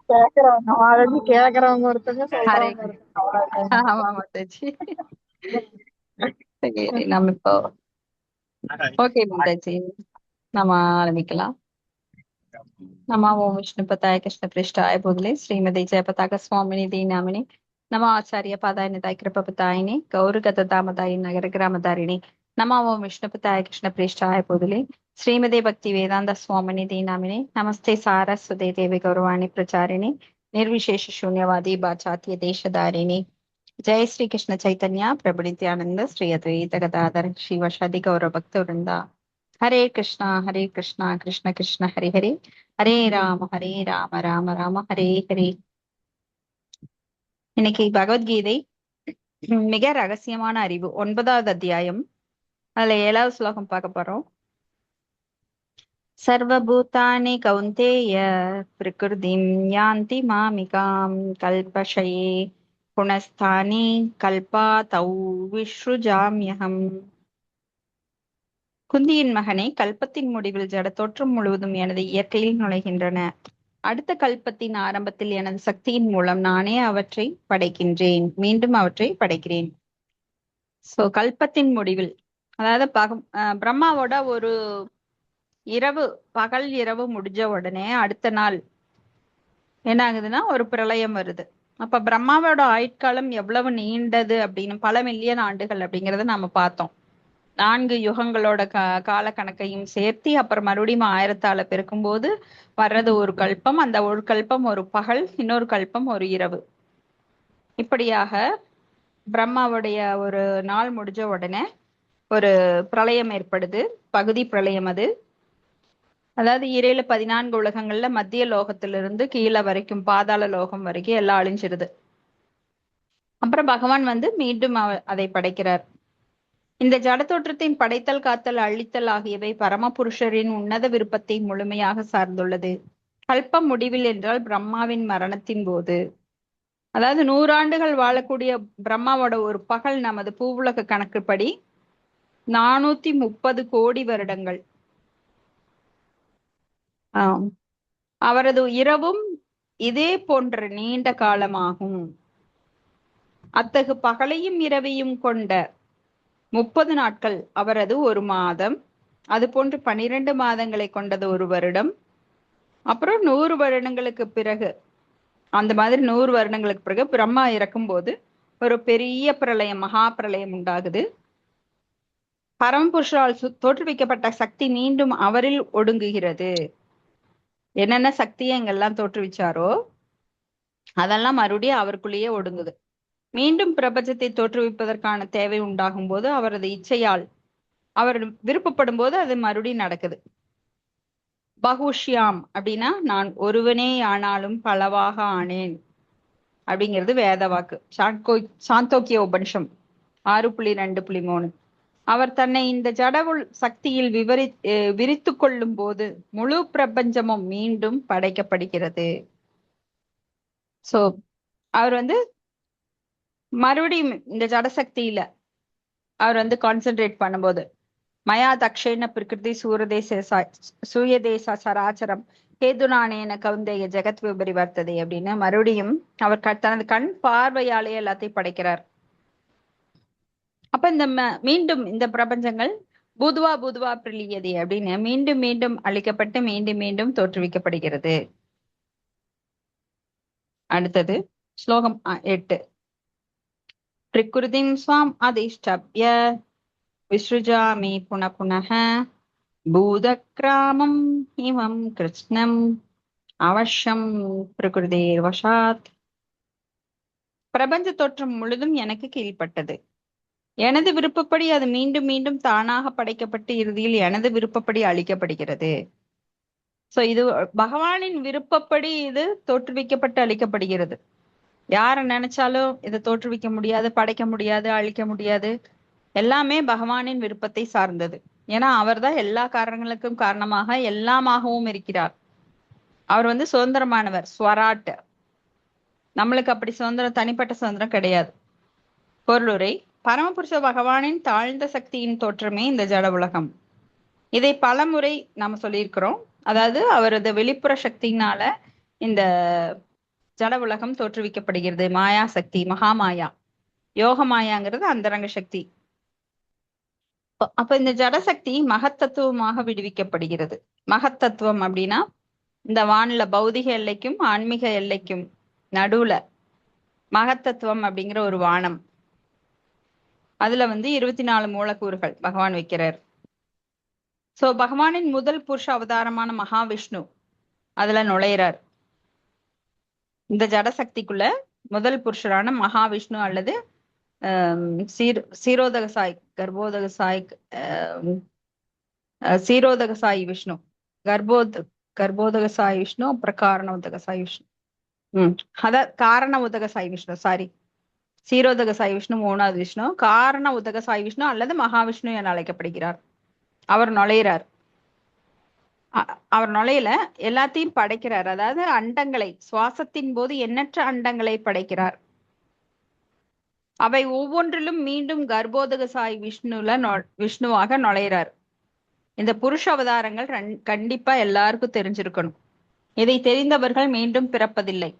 கேக்குறவங்க already கேக்குறவங்க ஒருத்தங்க, ஹரே சொல்றவங்க ஒருத்தங்க. அவ்வளவுதான். ஆமா மாதாஜி. சரி, நம்ம இப்போ ஓகே மாதாஜி, நம்ம ஆரம்பிக்கலாம். नमो ओम विष्णुपताय कृष्णपृष्ठाय भूतले श्रीमती जयपताका स्वामिनिधि नामिने नमो आचार्य पादाय निताय कृपपतायिने गौरगतदामदाय नगरग्रामदारिणे नमो ओम विष्णुपताय कृष्णपृष्ठाय भूतले श्रीमती भक्ति वेदांत स्वामिनिधि नामिने नमस्ते सारस्वते देवी गौरवाणी प्रचारिणे निर्विशेष शून्यवादी बाचात्य देशधारिणे जय श्री कृष्ण चैतन्य प्रभु नित्यानंद श्री अद्वैत गदाधर शिवशादि गौर भक्त वृंदा हरे कृष्णा कृष्ण कृष्ण हरे हरे हरे ராம ராம ராம ஹரே ஹரே. இன்னைக்கு பகவத்கீதை மிக ரகசியமான அறிவு 9வது அத்தியாயம், அதுல 7வது ஸ்லோகம் பார்க்க போறோம். சர்வபூதானி கௌந்தேய பிரகிருதிம் யாந்தி மாமிகாம் கல்பஷயே புனஸ்தானி கல்பாதௌ விஸ்ருஜாம்யஹம். குந்தியின் மகனே, கல்பத்தின் முடிவில் ஜட தோற்றம் முழுவதும் எனது இயற்கையில் நுழைகின்றன. அடுத்த கல்பத்தின் ஆரம்பத்தில் எனது சக்தியின் மூலம் நானே அவற்றை படைக்கின்றேன், மீண்டும் அவற்றை படைக்கிறேன். சோ கல்பத்தின் முடிவில், அதாவது பிரம்மாவோட ஒரு இரவு, பகல் இரவு முடிஞ்ச உடனே அடுத்த நாள் என்ன ஆகுதுன்னா ஒரு பிரளயம் வருது. அப்ப பிரம்மாவோட ஆயுட்காலம் எவ்வளவு நீண்டது அப்படின்னு, பல மில்லியன் ஆண்டுகள் அப்படிங்கறத நாம பார்த்தோம். 4 யுகங்களோட கால கணக்கையும் சேர்த்தி அப்புறம் மறுபடியும் 1000ஆல பெருக்கும்போது வர்றது ஒரு கல்பம். அந்த ஒரு கல்பம் ஒரு பகல், இன்னொரு கல்பம் ஒரு இரவு. இப்படியாக பிரம்மாவுடைய ஒரு நாள் முடிஞ்ச உடனே ஒரு பிரளயம் ஏற்படுது, பகுதி பிரளயம் அது. அதாவது 14 உலகங்கள்ல மத்திய லோகத்திலிருந்து கீழே வரைக்கும், பாதாள லோகம் வரைக்கும் எல்லாம் அழிஞ்சிருது. அப்புறம் பகவான் மீண்டும் அதை படைக்கிறார். இந்த ஜடத்தோற்றத்தின் படைத்தல், காத்தல், அழித்தல் ஆகியவை பரமபுருஷரின் உன்னத விருப்பத்தை முழுமையாக சார்ந்துள்ளது. கல்பம் முடிவில் என்றால் பிரம்மாவின் மரணத்தின் போது, அதாவது 100 ஆண்டுகள் வாழக்கூடிய பிரம்மாவோட ஒரு பகல் நமது பூவுலக கணக்குப்படி 430 கோடி வருடங்கள். அவரது இரவும் இதே போன்ற நீண்ட காலமாகும். அத்தகு பகலையும் இரவையும் கொண்ட 30 நாட்கள் அவரது ஒரு மாதம். அது போன்று 12 மாதங்களை கொண்டது ஒரு வருடம். அப்புறம் 100 வருடங்களுக்கு பிறகு, அந்த மாதிரி 100 வருடங்களுக்கு பிறகு பிரம்மா இறக்கும் போது ஒரு பெரிய பிரளயம், மகா பிரளயம் உண்டாகுது. பரமபுருஷரால் தோற்றுவிக்கப்பட்ட சக்தி மீண்டும் அவரில் ஒடுங்குகிறது. என்னென்ன சக்தியை எங்கெல்லாம் தோற்றுவிச்சாரோ அதெல்லாம் மறுபடியும் அவருக்குள்ளேயே ஒடுங்குது. மீண்டும் பிரபஞ்சத்தை தோற்றுவிப்பதற்கான தேவை உண்டாகும் போது அவரது இச்சையால், அவர் விருப்பப்படும் போது அது மறுபடியும் நடக்குது. பகுஷ்யாம் அப்படின்னா நான் ஒருவனே ஆனாலும் பலவாக ஆனேன் அப்படிங்கிறது வேத வாக்கு. சாந்தோக்கிய உபனிஷம் 6.2.3. அவர் தன்னை இந்த ஜடவுள் சக்தியில் விரித்து கொள்ளும் போது முழு பிரபஞ்சமும் மீண்டும் படைக்கப்படுகிறது. சோ அவர் மறுபடியும் இந்த ஜடசக்தியில அவர் கான்சென்ட்ரேட் பண்ணும்போது, மயா தக்ஷேன பிரகிருதி சூயதேச சராச்சரம் கேதுனானேன கவுந்தேய ஜெகத் விபரிவர்த்ததை அப்படின்னு மறுபடியும் அவர் தனது கண் பார்வையாலே எல்லாத்தையும் படைக்கிறார். அப்ப மீண்டும் இந்த பிரபஞ்சங்கள் பூதுவா பிரிலியதே அப்படின்னு மீண்டும் மீண்டும் அழிக்கப்பட்டு மீண்டும் மீண்டும் தோற்றுவிக்கப்படுகிறது. அடுத்தது ஸ்லோகம் 8. பிரகிருதிம் ஸ்வாம் அதிஷ்டப்ய விஸ்ருஜாமி புனః பூதக்ராமம் இவம் கிருஷ்ணம் அவசியம் பிரகிருதேர் வசாத். பிரபஞ்ச தோற்றம் முழுதும் எனக்கு கீழ்ப்பட்டது. எனது விருப்பப்படி அது மீண்டும் மீண்டும் தானாக படைக்கப்பட்டு இறுதியில் எனது விருப்பப்படி அழிக்கப்படுகிறது. சோ இது பகவானின் விருப்பப்படி இது தோற்றுவிக்கப்பட்டு அழிக்கப்படுகிறது. யார நினைச்சாலும் இதை தோற்றுவிக்க முடியாது, படைக்க முடியாது, அழிக்க முடியாது. எல்லாமே பகவானின் விருப்பத்தை சார்ந்தது. ஏன்னா அவர்தான் எல்லா காரணங்களுக்கும் காரணமாக எல்லாமாகவும் இருக்கிறார். அவர் சுதந்திரமானவர், ஸ்வராட். நம்மளுக்கு அப்படி சுதந்திரம், தனிப்பட்ட சுதந்திரம் கிடையாது. பொருளுரை: பரமபுருஷ பகவானின் தாழ்ந்த சக்தியின் தோற்றமே இந்த ஜட உலகம். இதை பல முறை நாம சொல்லியிருக்கிறோம். அதாவது அவரது வெளிப்புற சக்தியினால இந்த ஜட உலகம் தோற்றுவிக்கப்படுகிறது. மாயா சக்தி, மகாமாயா. யோக மாயாங்கிறது அந்தரங்க சக்தி. அப்ப இந்த ஜடசக்தி மகத்தத்துவமாக விடுவிக்கப்படுகிறது. மகத்தத்துவம் அப்படின்னா இந்த வானில பௌதிக எல்லைக்கும் ஆன்மீக எல்லைக்கும் நடுவுல மகத்தத்துவம் அப்படிங்கிற ஒரு வானம். அதுல 24 மூலக்கூறுகள் பகவான் வைக்கிறார். சோ பகவானின் முதல் புருஷ அவதாரமான மகாவிஷ்ணு அதுல நுழையிறார். இந்த ஜடசக்திக்குள்ள முதல் புருஷரான மகாவிஷ்ணு அல்லது சீரோதக சாய், கர்ப்போதக சாய், சீரோதக சாய் விஷ்ணு, கர்ப்போதக சாய் விஷ்ணு, அப்புறம் காரண உதக சாய் விஷ்ணு. காரண உதக சாய் விஷ்ணு, சாரி, சீரோதக சாய் விஷ்ணு 3வது விஷ்ணு, காரண உதக சாய் விஷ்ணு அல்லது மகாவிஷ்ணு என அழைக்கப்படுகிறார். அவர் நுழையிறார். அவர் நுழையில எல்லாத்தையும் படைக்கிறார். அதாவது அண்டங்களை, சுவாசத்தின் போது எண்ணற்ற அண்டங்களை படைக்கிறார். அவை ஒவ்வொன்றிலும் மீண்டும் கர்ப்போதக சாய் விஷ்ணுவாக நுழையிறார். இந்த புருஷ அவதாரங்கள் கண்டிப்பா எல்லாருக்கும் தெரிஞ்சிருக்கணும். இதை தெரிந்தவர்கள் மீண்டும் பிறப்பதில்லை.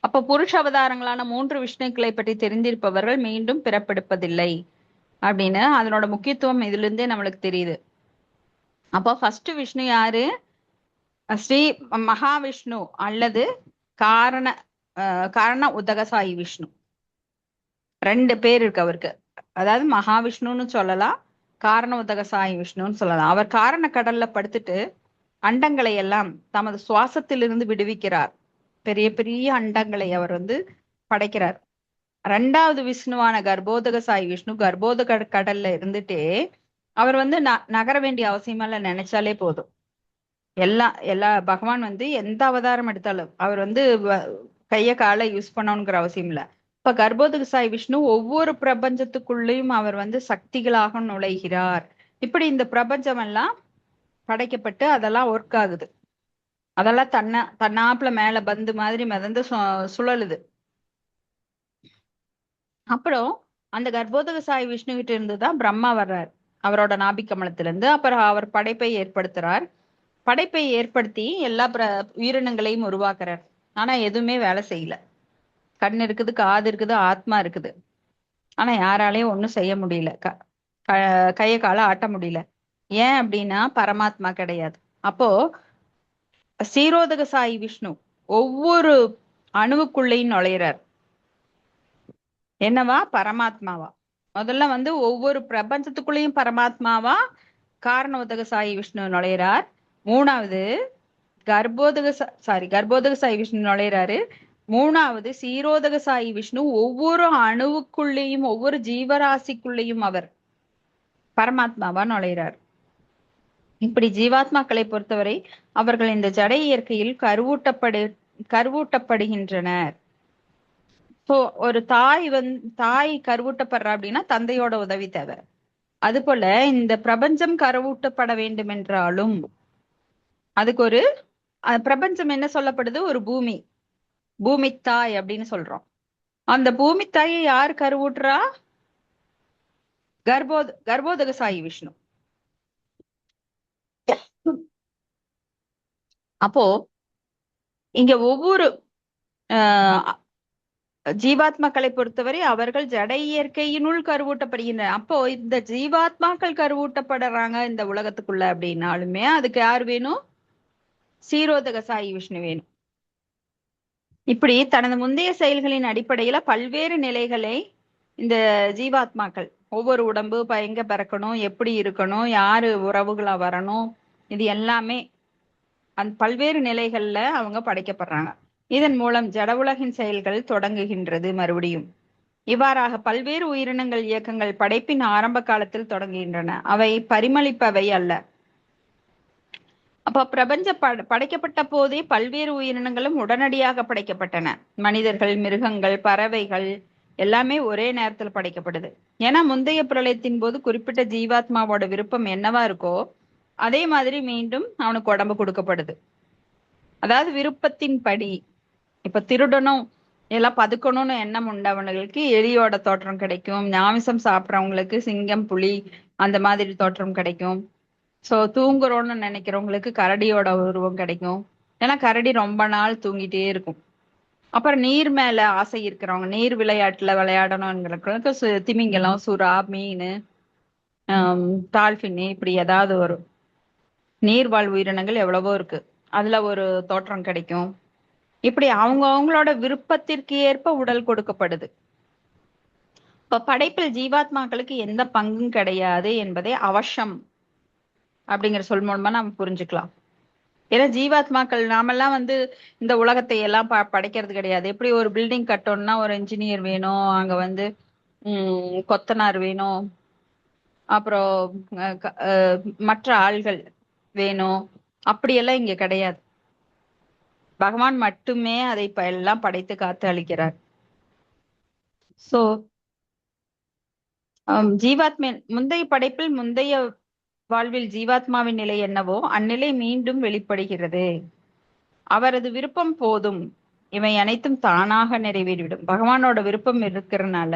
அப்ப புருஷ அவதாரங்களான 3 விஷ்ணுக்களை பற்றி தெரிந்திருப்பவர்கள் மீண்டும் பிறப்பெடுப்பதில்லை அப்படின்னு அதனோட முக்கியத்துவம் இதுல இருந்தே நம்மளுக்கு தெரியுது. அப்போ ஃபர்ஸ்ட் விஷ்ணு யாரு? ஸ்ரீ மகாவிஷ்ணு அல்லது காரண உதகசாயி விஷ்ணு. 2 பேர் இருக்கு அவருக்கு. அதாவது மகாவிஷ்ணுன்னு சொல்லலாம், காரண உதகசாயி விஷ்ணுன்னு சொல்லலாம். அவர் காரண கடல்ல படுத்துட்டு அண்டங்களை எல்லாம் தமது சுவாசத்திலிருந்து விடுவிக்கிறார். பெரிய பெரிய அண்டங்களை அவர் படைக்கிறார். 2வது விஷ்ணுவான கர்ப்போதக சாய் விஷ்ணு கர்ப்போதக கடல்ல இருந்துட்டே அவர் நகர வேண்டிய அவசியமெல்லாம் நினைச்சாலே போதும். எல்லா பகவான் எந்த அவதாரம் எடுத்தாலும் அவர் கைய காலை யூஸ் பண்ணணுங்கிற அவசியம் இல்ல. இப்ப கர்ப்போதக சாய் விஷ்ணு ஒவ்வொரு பிரபஞ்சத்துக்குள்ளேயும் அவர் சக்திகளாக நுழைகிறார். இப்படி இந்த பிரபஞ்சம் எல்லாம் படைக்கப்பட்டு அதெல்லாம் ஒர்க் ஆகுது. அதெல்லாம் தன்னாப்புல மேல பந்து மாதிரி மிதந்து சுழலுது. அப்புறம் அந்த கர்ப்போதக சாய் விஷ்ணு கிட்ட இருந்துதான் பிரம்மா வர்றார், அவரோட நாபிக்கமலத்திலிருந்து. அப்புறம் அவர் படைப்பை ஏற்படுத்துறார். படைப்பை ஏற்படுத்தி எல்லா உயிரினங்களையும் உருவாக்குறார். ஆனா எதுவுமே வேலை செய்யல. கண் இருக்குது, காது இருக்குது, ஆத்மா இருக்குது. ஆனா யாராலையும் ஒண்ணும் செய்ய முடியல, கைய கால ஆட்ட முடியல. ஏன் அப்படின்னா பரமாத்மா கிடையாது. அப்போ சீரோதக சாய் விஷ்ணு ஒவ்வொரு அணுவுக்குள்ளேயும் நுழையிறார். என்னவா? பரமாத்மாவா. முதல்ல ஒவ்வொரு பிரபஞ்சத்துக்குள்ளேயும் பரமாத்மாவா காரண உதக சாய் விஷ்ணு நுழையிறார். 3வது கர்ப்போதக சாய் விஷ்ணு நுழையிறாரு. 3வது சீரோதக சாய் விஷ்ணு ஒவ்வொரு அணுவுக்குள்ளேயும் ஒவ்வொரு ஜீவராசிக்குள்ளேயும் அவர் பரமாத்மாவா நுழையிறார். இப்படி ஜீவாத்மாக்களை பொறுத்தவரை அவர்கள் இந்த ஜடை இயற்கையில் கருவூட்டப்படுகின்றனர். ஒரு தாய் கருவூட்டப்படுறா அப்படின்னா தந்தையோட உதவி தேவை. அது போல இந்த பிரபஞ்சம் கருவூட்டப்பட வேண்டும் என்றாலும் அதுக்கு ஒரு பிரபஞ்சம் என்ன சொல்லப்படுது? ஒரு பூமி தாய் அப்படின்னு சொல்றோம். அந்த பூமி தாயை யார் கருவூட்டுறா? கர்ப்போதக சாயி விஷ்ணு. அப்போ இங்க ஒவ்வொரு ஜீவாத்மாக்களை பொறுத்தவரை அவர்கள் ஜடை இயற்கையினுள் கருவூட்டப்படுகின்றன. அப்போ இந்த ஜீவாத்மாக்கள் கருவூட்டப்படுறாங்க இந்த உலகத்துக்குள்ள அப்படின்னாலுமே அதுக்கு யார் வேணும்? சீரோதக சாயி விஷ்ணு வேணும். இப்படி தனது முந்தைய செயல்களின் அடிப்படையில பல்வேறு நிலைகளை இந்த ஜீவாத்மாக்கள் ஒவ்வொரு உடம்பு எங்க பிறக்கணும், எப்படி இருக்கணும், யாரு உறவுகளா வரணும், இது எல்லாமே அந்த பல்வேறு நிலைகள்ல அவங்க படைக்கப்படுறாங்க. இதன் மூலம் ஜட உலகின் செயல்கள் தொடங்குகின்றது மறுபடியும். இவ்வாறாக பல்வேறு உயிரினங்கள் இயக்கங்கள் படைப்பின் ஆரம்ப காலத்தில் தொடங்குகின்றன. அவை பரிமளிப்பவை அல்ல. அப்ப பிரபஞ்ச படைக்கப்பட்ட போதே பல்வேறு உயிரினங்களும் உடனடியாக படைக்கப்பட்டன. மனிதர்கள், மிருகங்கள், பறவைகள் எல்லாமே ஒரே நேரத்தில் படைக்கப்படுது. ஏன்னா முந்தைய பிரளயத்தின் போது குறிப்பிட்ட ஜீவாத்மாவோட விருப்பம் என்னவா இருக்கோ அதே மாதிரி மீண்டும் அவனுக்கு உடம்பு கொடுக்கப்படுது. அதாவது விருப்பத்தின் படி. இப்ப திருடனும் எல்லாம் பதுக்கணும்னு எண்ணம் உண்டவங்களுக்கு எலியோட தோற்றம் கிடைக்கும். மாமிசம் சாப்பிட்றவங்களுக்கு சிங்கம், புலி அந்த மாதிரி தோற்றம் கிடைக்கும். சோ தூங்குறோம்னு நினைக்கிறவங்களுக்கு கரடியோட உருவம் கிடைக்கும். ஏன்னா கரடி ரொம்ப நாள் தூங்கிட்டே இருக்கும். அப்புறம் நீர் மேல ஆசை இருக்கிறவங்க, நீர் விளையாட்டுல விளையாடணுங்கிறவங்களுக்கு திமிங்கலம், சுறா, மீன், டால்பின் இப்படி ஏதாவது ஒரு நீர்வாழ் உயிரினங்கள் எவ்வளவோ இருக்கு. அதுல ஒரு தோற்றம் கிடைக்கும். இப்படி அவங்க அவங்களோட விருப்பத்திற்கு ஏற்ப உடல் கொடுக்கப்படுது. இப்ப படைப்பில் ஜீவாத்மாக்களுக்கு எந்த பங்கும் கிடையாது என்பதை அவசம் அப்படிங்கிற சொல் மூலமா நம்ம புரிஞ்சுக்கலாம். ஏன்னா ஜீவாத்மாக்கள் நாமெல்லாம் வந்து இந்த உலகத்தை எல்லாம் படைக்கிறது கிடையாது. எப்படி ஒரு பில்டிங் கட்டணும்னா ஒரு இன்ஜினியர் வேணும், அங்க வந்து கொத்தனார் வேணும், அப்புறம் மற்ற ஆள்கள் வேணும், அப்படியெல்லாம் இங்க கிடையாது. பகவான் மட்டுமே அதை எல்லாம் படைத்து காத்து அளிக்கிறார். சோ ஜீவாத்மன் முந்தைய படைப்பில் முந்தைய வாழ்வில் ஜீவாத்மாவின் நிலை என்னவோ அந்நிலை மீண்டும் வெளிப்படுகிறது. அவரது விருப்பம் போதும், இவை அனைத்தும் தானாக நிறைவேறிவிடும். பகவானோட விருப்பம் இருக்கிறதுனால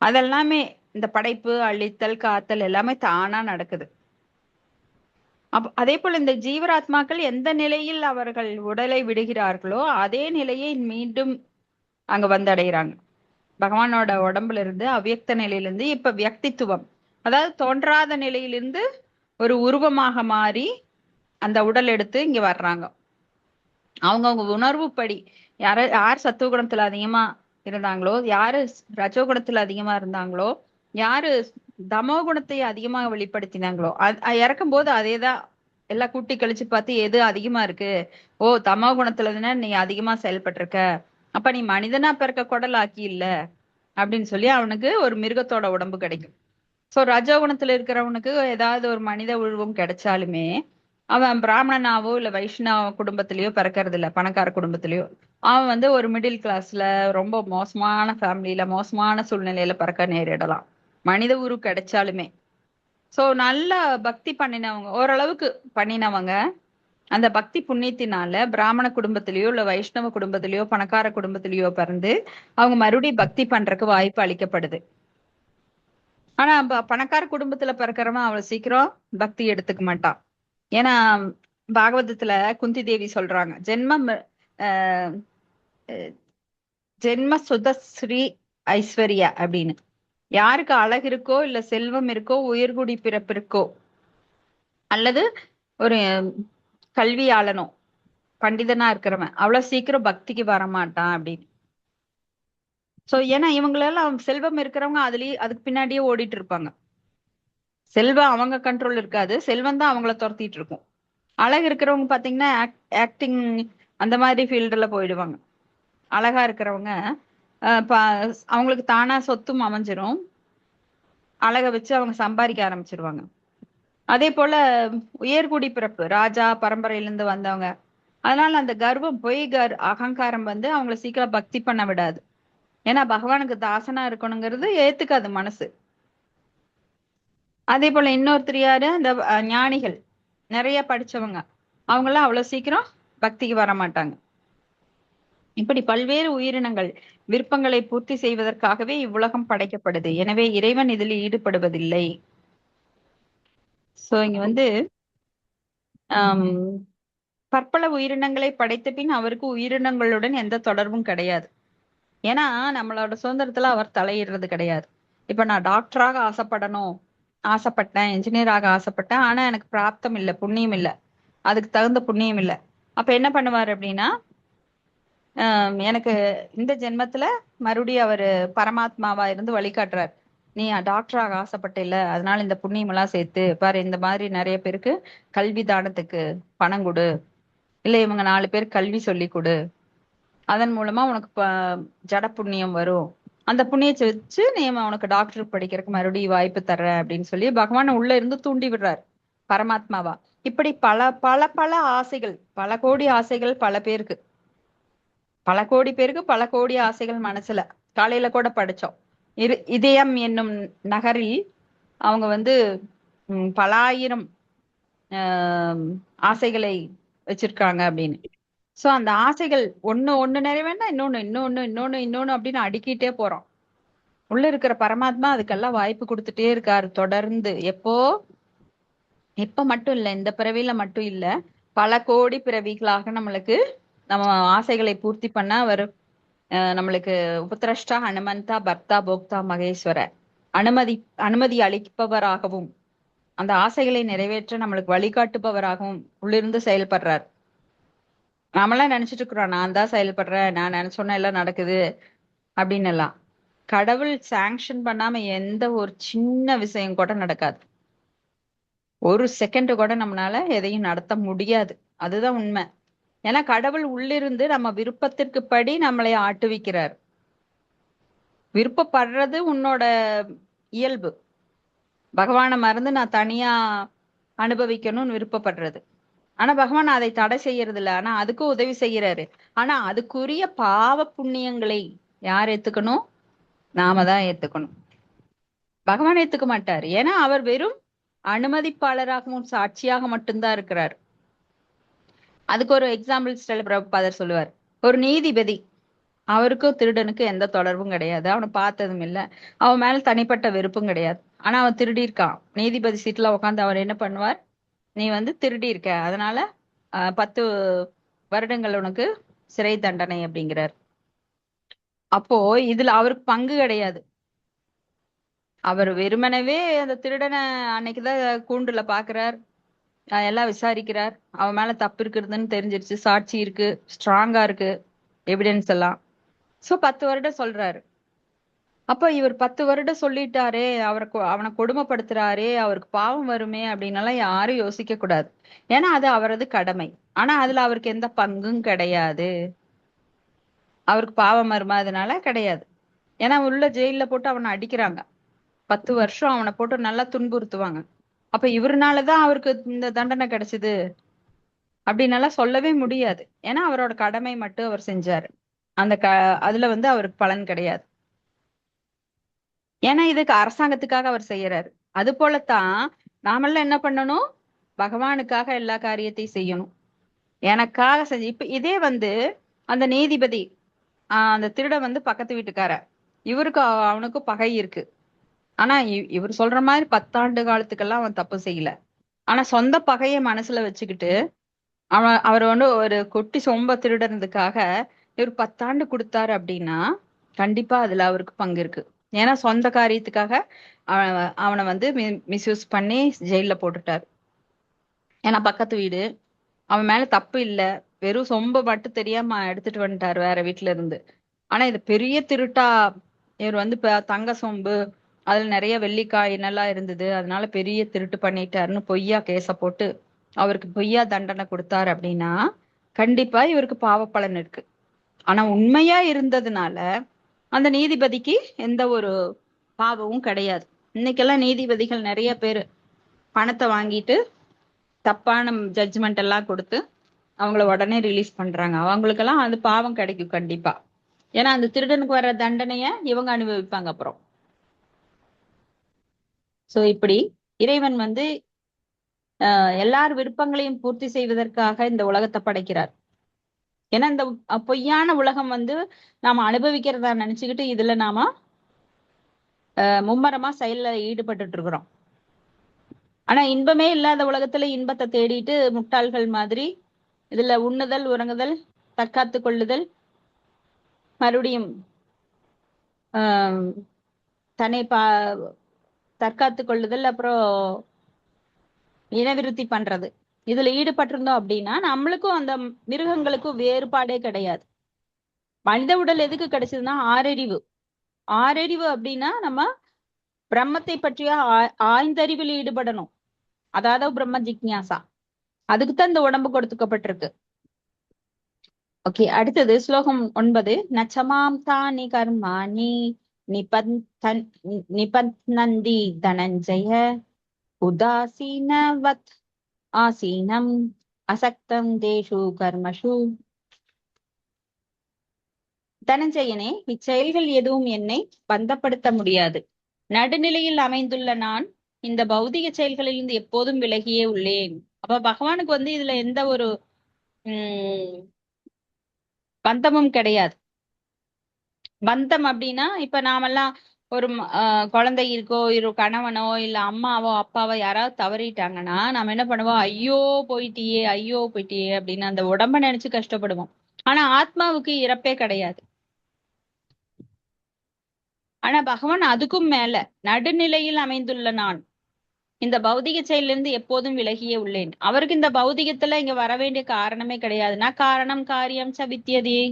அதெல்லாமே இந்த படைப்பு, அழித்தல், காத்தல் எல்லாமே தானா நடக்குது. அதே போல இந்த ஜீவராத்மாக்கள் எந்த நிலையில் அவர்கள் உடலை விடுகிறார்களோ அதே நிலையை மீண்டும் அங்க வந்தடைகிறாங்க. பகவானோட உடம்புல இருந்து அவ்யக்த நிலையிலிருந்து இப்ப வியக்தித்துவம், அதாவது தோன்றாத நிலையிலிருந்து ஒரு உருவமாக மாறி அந்த உடல் எடுத்து இங்க வர்றாங்க. அவங்கவுங்க உணர்வுப்படி யார் சத்துவகுணத்துல அதிகமா இருந்தாங்களோ, யாரு ரஜோகுணத்துல அதிகமா இருந்தாங்களோ, யாரு தமோ குணத்தை அதிகமா வெளிப்படுத்தினாங்களோ, இறக்கும் போது அதேதான் எல்லாம் கூட்டி கழிச்சு பார்த்து எது அதிகமா இருக்கு, ஓ தமோ குணத்துல நீ அதிகமா செயல்பட்டிருக்க, அப்ப நீ மனிதனா பிறக்க குடல் ஆக்கி இல்ல அப்படின்னு சொல்லி அவனுக்கு ஒரு மிருகத்தோட உடம்பு கிடைக்கும். சோ ரஜோகுணத்துல இருக்கிறவனுக்கு ஏதாவது ஒரு மனித உருவம் கிடைச்சாலுமே அவன் பிராமணனாவோ இல்ல வைஷ்ணவ குடும்பத்திலயோ பிறக்கிறது இல்ல, பணக்கார குடும்பத்திலயோ. அவன் வந்து ஒரு மிடில் கிளாஸ்ல ரொம்ப மோசமான ஃபேமிலியில மோசமான சூழ்நிலையில பிறக்க நேரிடலாம், மனித உரு கிடைச்சாலுமே. சோ நல்ல பக்தி பண்ணினவங்க, ஓரளவுக்கு பண்ணினவங்க அந்த பக்தி புண்ணியத்தினால பிராமண குடும்பத்திலயோ இல்ல வைஷ்ணவ குடும்பத்திலயோ பணக்கார குடும்பத்திலயோ பிறந்து அவங்க மறுபடியும் பக்தி பண்றதுக்கு வாய்ப்பு அளிக்கப்படுது. ஆனா பணக்கார குடும்பத்துல பிறக்கிறவன் அவ்வளவு சீக்கிரம் பக்தி எடுத்துக்க மாட்டான். ஏன்னா பாகவதத்துல குந்தி தேவி சொல்றாங்க, அஹ் ஜென்ம சுதஸ்ரீ ஐஸ்வர்யா அப்படின்னு. யாருக்கு அழகு இருக்கோ இல்ல செல்வம் இருக்கோ உயர்குடி பிறப்பு இருக்கோ அல்லது ஒரு கல்வியாளனோ பண்டிதனா இருக்கிறவன் அவ்வளவு சீக்கிரம் பக்திக்கு வரமாட்டான் அப்படின்னு. சோ ஏன்னா இவங்களெல்லாம் செல்வம் இருக்கிறவங்க அதுக்கு பின்னாடியே ஓடிட்டு இருப்பாங்க. செல்வம் அவங்க கண்ட்ரோல் இருக்காது, செல்வம் தான் அவங்கள துரத்திட்டு இருக்கும். அழகு இருக்கிறவங்க பாத்தீங்கன்னா ஆக்டிங் அந்த மாதிரி ஃபீல்டுல போயிடுவாங்க. அழகா இருக்கிறவங்க அவங்களுக்கு தானா சொத்தும் அமைஞ்சிரும், அழகை வச்சு அவங்க சம்பாதிக்க ஆரம்பிச்சிருவாங்க. அதே போல உயர்குடி பிறப்பு ராஜா பரம்பரையிலிருந்து வந்தவங்க, அதனால அந்த கர்வம் அகங்காரம் வந்து அவங்கள சீக்கிரம் பக்தி பண்ண விடாது. ஏன்னா பகவானுக்கு தாசனா இருக்கணுங்கிறது ஏத்துக்காது மனசு. அதே போல இன்னொருத்தர் யாரு, அந்த ஞானிகள், நிறைய படிச்சவங்க, அவங்கெல்லாம் அவ்வளவு சீக்கிரம் பக்திக்கு வர மாட்டாங்க. இப்படி பல்வேறு உயிரினங்கள் விருப்பங்களை பூர்த்தி செய்வதற்காகவே இவ்வுலகம் படைக்கப்படுது. எனவே இறைவன் இதில் ஈடுபடுவதில்லை. சோ இங்க வந்து ஆஹ் பற்பல உயிரினங்களை படைத்த பின் அவருக்கு உயிரினங்களுடன் எந்த தொடர்பும் கிடையாது. ஏன்னா நம்மளோட சுதந்திரத்துல அவர் தலையிடுறது கிடையாது. இப்ப நான் டாக்டராக ஆசைப்பட்டேன், இன்ஜினியராக ஆசைப்பட்டேன், ஆனா எனக்கு பிராப்தம் இல்லை, புண்ணியம் இல்லை, அதுக்கு தகுந்த புண்ணியம் இல்லை. அப்ப என்ன பண்ணுவாரு அப்படின்னா, எனக்கு இந்த ஜென்மத்துல மறுபடியும் அவரு பரமாத்மாவா இருந்து வழிகாட்டுறார். நீ டாக்டராக ஆசைப்பட்ட இல்ல, அதனால இந்த புண்ணியம் எல்லாம் சேர்த்து பாரு, இந்த மாதிரி நிறைய பேருக்கு கல்வி தானத்துக்கு பணம் கொடு, இல்ல இவங்க 4 பேர் கல்வி சொல்லி கொடு, அதன் மூலமா உனக்கு ஜட புண்ணியம் வரும், அந்த புண்ணியத்தை வச்சு நீ உனக்கு டாக்டர் படிக்கிறதுக்கு மறுபடியும் வாய்ப்பு தர்ற அப்படின்னு சொல்லி பகவான் உள்ள இருந்து தூண்டி விடுறார் பரமாத்மாவா. இப்படி பல பல பல ஆசைகள், பல கோடி ஆசைகள், பல கோடி பேருக்கு பல கோடி ஆசைகள் மனசுல. காலையில கூட படிச்சோம், இதயம் என்னும் நகரில் அவங்க வந்து பல ஆயிரம் ஆசைகளை வச்சிருக்காங்க அப்படின்னு. சோ அந்த ஆசைகள் ஒண்ணு நிறைவேண்டா இன்னொன்னு அப்படின்னு அடுக்கிட்டே போறோம். உள்ள இருக்கிற பரமாத்மா அதுக்கெல்லாம் வாய்ப்பு கொடுத்துட்டே இருக்காரு தொடர்ந்து. எப்போ இப்ப மட்டும் இல்ல, இந்த பிறவியில மட்டும் இல்ல, பல கோடி பிறவிகளாக நம்மளுக்கு நம்ம ஆசைகளை பூர்த்தி பண்ண அவர் நம்மளுக்கு உபதிரஷ்டா ஹனுமந்தா பர்த்தா போக்தா மகேஸ்வர அனுமதி அனுமதி அளிப்பவராகவும் அந்த ஆசைகளை நிறைவேற்ற நம்மளுக்கு வழிகாட்டுபவராகவும் உள்ளிருந்து செயல்படுறார். நாமெல்லாம் நினைச்சிட்டு இருக்கிறோம் நான் தான் செயல்படுறேன், நான் நினைச்சோன்னா எல்லாம் நடக்குது அப்படின்னு எல்லாம். கடவுள் சாங்ஷன் பண்ணாம எந்த ஒரு சின்ன விஷயம் கூட நடக்காது. ஒரு செகண்ட் கூட நம்மளால எதையும் நடத்த முடியாது. அதுதான் உண்மை. ஏன்னா கடவுள் உள்ளிருந்து நம்ம விருப்பத்திற்கு படி நம்மளை ஆட்டுவிக்கிறார். விருப்பப்படுறது உன்னோட இயல்பு. பகவானை மறந்து நான் தனியா அனுபவிக்கணும்னு விருப்பப்படுறது. ஆனா பகவான் அதை தடை செய்யறது இல்ல. ஆனா அதுக்கும் உதவி செய்யறாரு. ஆனா அதுக்குரிய பாவ புண்ணியங்களை யார் ஏத்துக்கணும்? நாம தான் ஏத்துக்கணும். பகவான் ஏத்துக்க மாட்டார். ஏன்னா அவர் வெறும் அனுமதிப்பாளராகவும் சாட்சியாக மட்டும்தான் இருக்கிறார். அதுக்கு ஒரு எக்ஸாம்பிள் ஸ்டைல பிரபுபாதர் சொல்லுவார். ஒரு நீதிபதி, அவருக்கும் திருடனுக்கு எந்த தொடர்பும் கிடையாது, அவனை பார்த்ததும் இல்ல, அவன் மேல தனிப்பட்ட வெறுப்பும் கிடையாது. ஆனா அவன் திருடி இருக்கான். நீதிபதி சீட்ல உட்காந்து அவர் என்ன பண்ணுவார்? நீ வந்து திருடி இருக்க, அதனால 10 வருடங்கள் உனக்கு சிறை தண்டனை அப்படிங்கிறார். அப்போ இதுல அவருக்கு பங்கு கிடையாது. அவர் வெறுமனவே அந்த திருடனை அன்னைக்குதான் கூண்டுல பாக்குறார், எல்லாம் விசாரிக்கிறார், அவன் மேல தப்பு இருக்குதுன்னு தெரிஞ்சிருச்சு, சாட்சி இருக்கு, ஸ்ட்ராங்கா இருக்கு எவிடன்ஸ் எல்லாம். சோ 10 வருடம் சொல்றாரு. அப்ப இவர் 10 வருடம் சொல்லிட்டாரே, அவனை கொடுமைப்படுத்துறாரே, அவருக்கு பாவம் வருமே அப்படின்னு எல்லாம் யாரும் யோசிக்க கூடாது. ஏன்னா அது அவரது கடமை. ஆனா அதுல அவருக்கு எந்த பங்கும் கிடையாது. அவருக்கு பாவம் வருமா? அதனால கிடையாது. ஏன்னா உள்ள ஜெயில போட்டு அவனை அடிக்கிறாங்க. 10 வருஷம் அவனை போட்டு நல்லா துன்புறுத்துவாங்க. அப்ப இவருனாலதான் அவருக்கு இந்த தண்டனை கிடைச்சது அப்படின்னு சொல்லவே முடியாது. ஏன்னா அவரோட கடமை மட்டும் அவர் செஞ்சாரு. அந்த அதுல வந்து அவருக்கு பலன் கிடையாது. ஏன்னா இதுக்கு அரசாங்கத்துக்காக அவர் செய்யறாரு. அது போலத்தான் நாமெல்லாம் என்ன பண்ணணும்? பகவானுக்காக எல்லா காரியத்தையும் செய்யணும். எனக்காக செஞ்சு இப்ப இதே வந்து அந்த நீதிபதி, அந்த திருட வந்து பக்கத்து வீட்டுக்கார, இவருக்கு அவனுக்கும் பகை இருக்கு. ஆனா இவர் சொல்ற மாதிரி 10 ஆண்டு காலத்துக்கெல்லாம் அவன் தப்பு செய்யல. ஆனா சொந்த பகையை மனசுல வச்சுக்கிட்டு அவர் வந்து ஒரு கொட்டி சொம்ப திருடுறதுக்காக இவர் 10 ஆண்டு கொடுத்தாரு அப்படின்னா கண்டிப்பா அதுல அவருக்கு பங்கு இருக்கு. ஏன்னா சொந்த காரியத்துக்காக அவனை வந்து மிஸ்யூஸ் பண்ணி ஜெயில போட்டுட்டாரு. ஏன்னா பக்கத்து வீடு, அவன் மேல தப்பு இல்ல, வெறும் சொம்ப மட்டும் தெரியாம எடுத்துட்டு வந்துட்டாரு வேற வீட்டுல இருந்து. ஆனா இது பெரிய திருட்டா, இவர் வந்து தங்க சொம்பு, அதுல நிறைய வெள்ளிக்காய் என்னெல்லாம் இருந்தது, அதனால பெரிய திருட்டு பண்ணிட்டாருன்னு பொய்யா கேஸ போட்டு அவருக்கு பொய்யா தண்டனை கொடுத்தாரு அப்படின்னா கண்டிப்பா இவருக்கு பாவப்பலன் இருக்கு. ஆனா உண்மையா இருந்ததுனால அந்த நீதிபதிக்கு எந்த ஒரு பாவமும் கிடையாது. இன்னைக்கெல்லாம் நீதிபதிகள் நிறைய பேர் பணத்தை வாங்கிட்டு தப்பான ஜட்ஜ்மெண்ட் எல்லாம் கொடுத்து அவங்கள உடனே ரிலீஸ் பண்றாங்க. அவங்களுக்கெல்லாம் அது பாவம் கிடைக்கும் கண்டிப்பா. ஏன்னா அந்த திருடனுக்கு வர்ற தண்டனைய இவங்க அனுபவிப்பாங்க அப்புறம். சோ இப்படி இறைவன் வந்து எல்லார் விருப்பங்களையும் பூர்த்தி செய்வதற்காக இந்த உலகத்தை படைக்கிறார். ஏன்னா இந்த பொய்யான உலகம் வந்து நாம அனுபவிக்கிறதா நினைச்சுக்கிட்டு இதுல நாம மும்மரமா செயல்ல ஈடுபட்டுட்டு இருக்கிறோம். ஆனா இன்பமே இல்லாத உலகத்துல இன்பத்தை தேடிட்டு முட்டாள்கள் மாதிரி இதுல உண்ணுதல், உறங்குதல், தற்காத்து கொள்ளுதல், மறுபடியும் ஆஹ் தன்னை தற்காத்து கொள்ளுதல், அப்புறம் இனவிருத்தி பண்றது, இதுல ஈடுபட்டிருந்தோம் அப்படின்னா நம்மளுக்கும் அந்த மிருகங்களுக்கும் வேறுபாடே கிடையாது. மனித உடல் எதுக்கு கிடைச்சதுன்னா ஆறறிவு. ஆறறிவு அப்படின்னா நம்ம பிரம்மத்தை பற்றிய ஆய்ந்தறிவில் ஈடுபடணும். அதாவது பிரம்ம ஜிக்ஞாசா. அதுக்குத்தான் இந்த உடம்பு கொடுத்துக்கப்பட்டிருக்கு. ஓகே, அடுத்தது ஸ்லோகம் 9. நச்சமாம் தானி கர்மாணி நிபந்தி தனஞ்சய உதாசீனவத் ஆசீனம் அசக்தம் தேஷு கர்மஷு. தனஞ்சயனே, இச்செயல்கள் எதுவும் என்னை பந்தப்படுத்த முடியாது. நடுநிலையில் அமைந்துள்ள நான் இந்த பௌதிக செயல்களிலிருந்து எப்போதும் விலகியே உள்ளேன். அப்ப பகவானுக்கு வந்து இதுல எந்த ஒரு உம் பந்தமும் கிடையாது. பந்தம் அப்படின்னா இப்ப நாமெல்லாம் ஒரு குழந்தை இருக்கோ, ஒரு கணவனோ இல்ல அம்மாவோ அப்பாவோ யாராவது தவறிட்டாங்கன்னா நம்ம என்ன பண்ணுவோம்? ஐயோ போயிட்டியே, ஐயோ போயிட்டியே அப்படின்னு அந்த உடம்ப நினைச்சு கஷ்டப்படுவோம். ஆனா ஆத்மாவுக்கு இறப்பே கிடையாது. ஆனா பகவான் அதுக்கும் மேல நடுநிலையில் அமைந்துள்ள நான் இந்த பௌதிக செயலிலிருந்து எப்போதும் விலகியே உள்ளேன். அவருக்கு இந்த பௌதிகத்துல இங்க வர வேண்டிய காரணமே கிடையாது. நான் காரணம் காரியம் ச வித்யதே.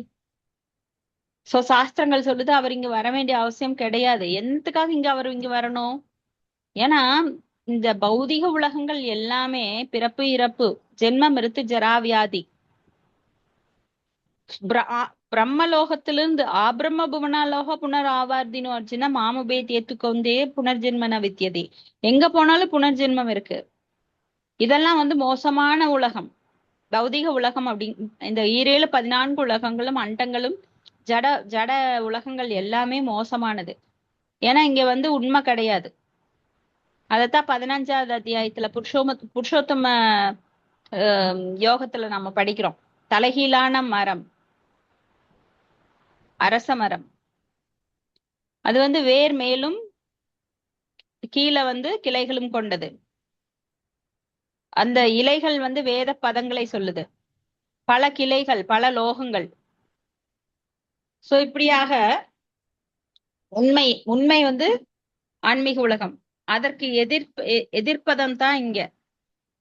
சோ சாஸ்திரங்கள் சொல்லுது அவர் இங்க வர வேண்டிய அவசியம் கிடையாது. என்னத்துக்காக அவர் இங்க வரணும்? ஏன்னா இந்த பௌதிக உலகங்கள் எல்லாமே பிறப்பு இறப்பு, ஜென்ம மிருத்து ஜரா வியாதி. பிரம்மலோகத்திலிருந்து ஆபிரம்ம புவனாலோக புனர் ஆவார்த்தினோ அர்ஜுன மாமுபேத் ஏத்துக்கொண்டே புனர்ஜென்மன வித்தியதே. எங்க போனாலும் புனர்ஜென்மம் இருக்கு. இதெல்லாம் மோசமான உலகம், பௌதிக உலகம். அப்படி இந்த 17 14 உலகங்களும் அண்டங்களும் ஜட ஜட உலகங்கள் எல்லாமே மோசமானது. ஏன்னா இங்க உண்மை கிடையாது. அதத்தான் 15வது அத்தியாயத்துல புருஷோத்தம யோகத்துல நம்ம படிக்கிறோம். தலைகீழான மரம் அரச மரம். அது வேர் மேலும் கீழே கிளைகளும் கொண்டது. அந்த இலைகள் வேத பதங்களை சொல்லுது. பல கிளைகள், பல லோகங்கள். சோ இப்படியாக உண்மை உண்மை ஆன்மீக உலகம். அதற்கு எதிர்ப்பதம் தான் இங்க.